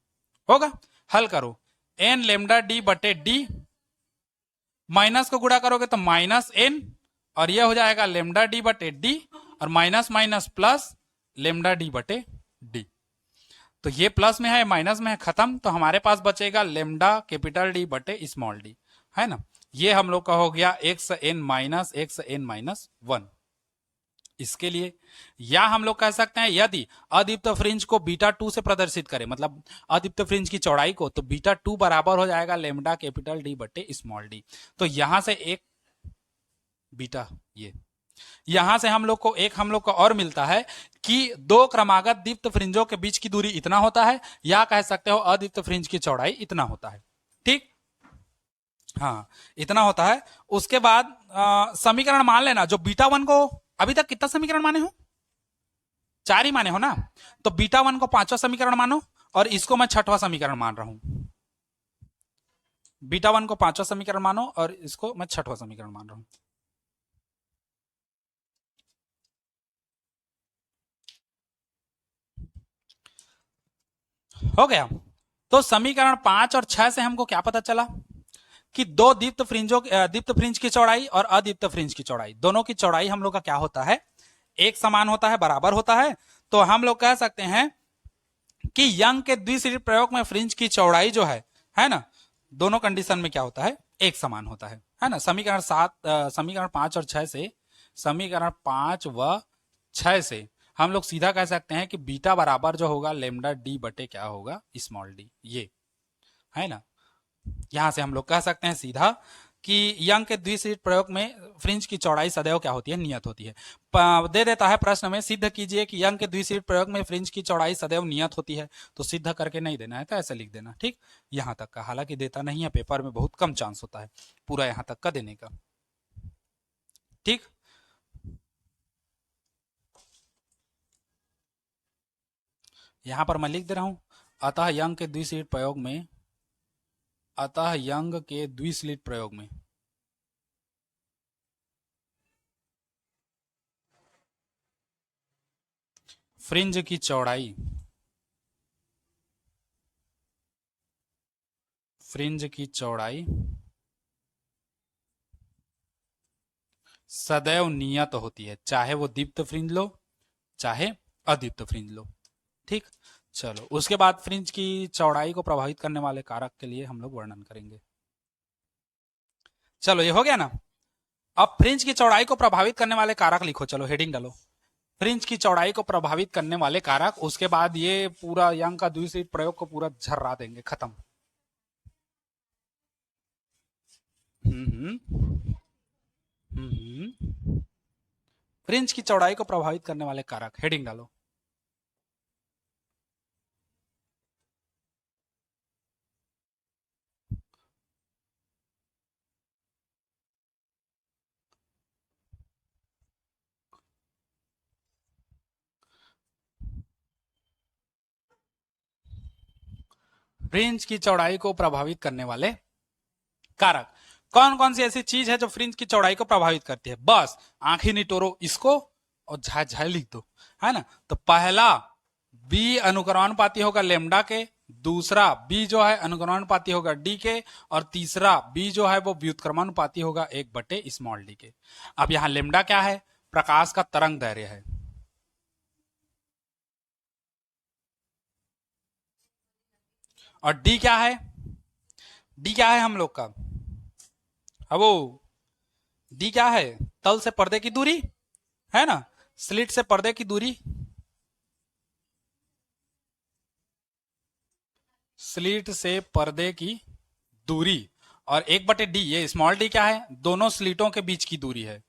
होगा। हल करो, एन लेमडा डी बटे डी, माइनस को गुणा करोगे तो माइनस एन, और यह हो जाएगा लेमडा डी बटे डी, और minus minus plus lambda D बटे डी। तो ये प्लस में है माइनस में है, खत्म। तो हमारे पास बचेगा लेमडा कैपिटल डी बटे स्मॉल डी, है ना। ये हम लोग का हो गया x n minus x n minus one इसके लिए। या हम लोग कह सकते हैं यदि अदीप्त फ्रिंज को बीटा टू से प्रदर्शित करें, मतलब अदीप्त फ्रिंज की चौड़ाई को, तो बीटा टू बराबर हो जाएगा लेमडा कैपिटल डी बटे स्मॉल डी। तो यहां से एक बीटा, ये यहां से हम लोग को एक हम लोग को और मिलता है कि दो क्रमागत दीप्त फ्रिंजों के बीच की दूरी इतना होता है, या कह सकते हो अदीप्त फ्रिंज की चौड़ाई इतना होता है, ठीक। हाँ, इतना होता है। उसके बाद समीकरण मान लेना जो बीटा वन को, अभी तक कितना समीकरण माने हो? चार ही माने हो ना। तो बीटा वन को पांचवा समीकरण मानो, और इसको मैं छठवां समीकरण मान रहा हूं। बीटा वन को पांचवा समीकरण मानो और इसको मैं छठवां समीकरण मान रहा हूं। हो गया। तो समीकरण पांच और छह से हमको क्या पता चला कि दो दीप्त फ्रिंज की चौड़ाई और अदीप्त फ्रिंज की चौड़ाई, दोनों की चौड़ाई हम लोग का क्या होता है? एक समान होता है, बराबर होता है। तो हम लोग कह सकते हैं कि यंग के द्विसलिट प्रयोग में फ्रिंज की चौड़ाई जो है ना, दोनों कंडीशन में क्या होता है? एक समान होता है ना। समीकरण पांच और छह से, समीकरण पांच व छह से हम लोग सीधा कह सकते हैं कि बीटा बराबर जो होगा लेमडा डी बटे क्या होगा? स्मॉल डी, ये है ना। यहां से हम लोग कह सकते हैं सीधा कि यंग के द्विसलिट प्रयोग में फ्रिंज की चौड़ाई सदैव क्या होती है? नियत होती है। दे देता है प्रश्न में, सिद्ध कीजिए कि यंग के द्विसलिट प्रयोग में फ्रिंज की चौड़ाई सदैव नियत होती है। तो सिद्ध करके नहीं देना है, तो ऐसे लिख देना, ठीक। यहां तक का, हालांकि देता नहीं है, पेपर में बहुत कम चांस होता है पूरा यहां तक का देने का, ठीक। यहां पर मैं लिख दे रहा हूं, अतः यंग के द्विसलिट प्रयोग में, अतः यंग के द्विसलिट प्रयोग में फ्रिंज की चौड़ाई, फ्रिंज की चौड़ाई सदैव नियत होती है, चाहे वो दीप्त फ्रिंज लो चाहे अदीप्त फ्रिंज लो। ठीक, चलो उसके बाद फ्रिंज की चौड़ाई को प्रभावित करने वाले कारक के लिए हम लोग वर्णन करेंगे। चलो ये हो गया ना। अब फ्रिंज की चौड़ाई को प्रभावित करने वाले कारक लिखो, चलो हेडिंग डालो, फ्रिंज की चौड़ाई को प्रभावित करने वाले कारक। उसके बाद ये पूरा यंग का द्विस्लिट प्रयोग को पूरा झर्रा देंगे, खत्म। फ्रिंज की चौड़ाई को प्रभावित करने वाले कारक, हेडिंग डालो। फ्रिंज की चौड़ाई को प्रभावित करने वाले कारक कौन कौन सी ऐसी चीज है जो फ्रिंज की चौड़ाई को प्रभावित करती है? बस आंखें निटोरो इसको और झाई झाई लिख दो, है ना। तो पहला बी अनुक्रमानुपाती होगा लेमडा के, दूसरा बी जो है अनुक्रमानुपाती होगा डी के, और तीसरा बी जो है वो व्युत्क्रमानुपाती होगा 1/स्मॉल डी के। अब यहां लेमडा क्या है? प्रकाश का तरंग दैर्घ्य है। और डी क्या है? डी क्या है हम लोग का? अब वो डी क्या है? तल से पर्दे की दूरी, है ना, स्लिट से पर्दे की दूरी, स्लिट से पर्दे की दूरी। और 1/डी, ये स्मॉल डी क्या है? दोनों स्लिटों के बीच की दूरी है,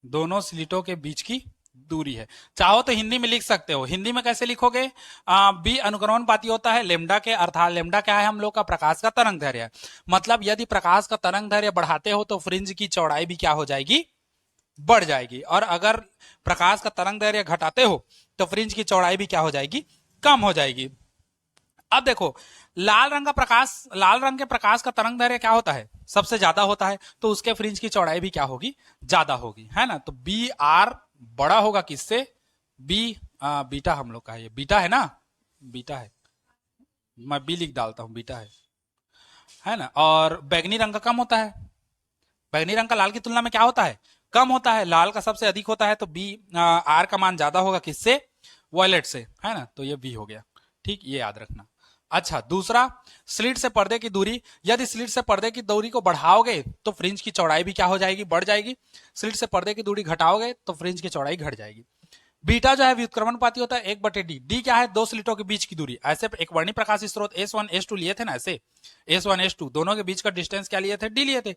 दोनों स्लिटों के बीच की दूरी है। चाहो तो हिंदी में लिख सकते हो। हिंदी में कैसे लिखोगे? बी अनुक्रमणपाती होता है लेमडा के, अर्थात लेमडा क्या है हम लोग का? प्रकाश का तरंग दैर्घ्य। मतलब यदि प्रकाश का तरंग दैर्घ्य बढ़ाते हो तो फ्रिंज की चौड़ाई भी क्या हो जाएगी? बढ़ जाएगी। और अगर प्रकाश का तरंग दैर्घ्य घटाते हो तो फ्रिंज की चौड़ाई भी क्या हो जाएगी? कम हो जाएगी। अब देखो, लाल रंग का प्रकाश, लाल रंग के प्रकाश का तरंग दैर्घ्य क्या होता है? सबसे ज्यादा होता है, तो उसके फ्रिंज की चौड़ाई भी क्या होगी? ज्यादा होगी, है ना। तो बी आर बड़ा होगा किससे? बी बीटा हम लोग का है, ये बीटा है ना, बीटा है, मैं बी लिख डालता हूं, बीटा है ना। और बैगनी रंग का कम होता है, बैगनी रंग का लाल की तुलना में क्या होता है? कम होता है। लाल का सबसे अधिक होता है, तो बी आर का मान ज्यादा होगा किससे? वॉयलेट से, है ना। तो ये बी हो गया। ठीक, ये याद रखना। अच्छा, दूसरा, स्लिट से पर्दे की दूरी। यदि स्लिट से पर्दे की दूरी को बढ़ाओगे तो फ्रिंज की चौड़ाई भी क्या हो जाएगी? बढ़ जाएगी। स्लिट से पर्दे की दूरी घटाओगे तो फ्रिंज की चौड़ाई घट जाएगी। बीटा जो है व्युत्क्रमणपाती होता है 1/डी। डी क्या है? दो स्लिटों के बीच की दूरी। ऐसे एक वर्णी प्रकाश स्रोत S1 S2 लिए थे ना, ऐसे S1 S2 दोनों के बीच का डिस्टेंस क्या लिए थे? डी लिए थे।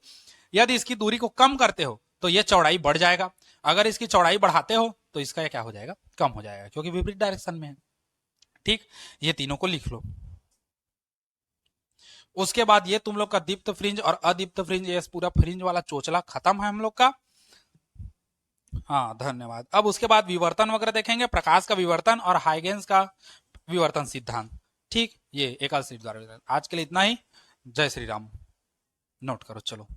यदि इसकी दूरी को कम करते हो तो ये चौड़ाई बढ़ जाएगा, अगर इसकी चौड़ाई बढ़ाते हो तो इसका क्या हो जाएगा? कम हो जाएगा, क्योंकि विपरीत डायरेक्शन में है। ठीक, ये तीनों को लिख लो। उसके बाद ये तुम लोग का दीप्त फ्रिंज और अदीप्त फ्रिंज, ये पूरा फ्रिंज वाला चोचला खत्म है हम लोग का। हाँ, धन्यवाद। अब उसके बाद विवर्तन वगैरह देखेंगे, प्रकाश का विवर्तन और हाइगेंस का विवर्तन सिद्धांत। ठीक, ये एकल सीट द्वारा। आज के लिए इतना ही। जय श्री राम। नोट करो, चलो।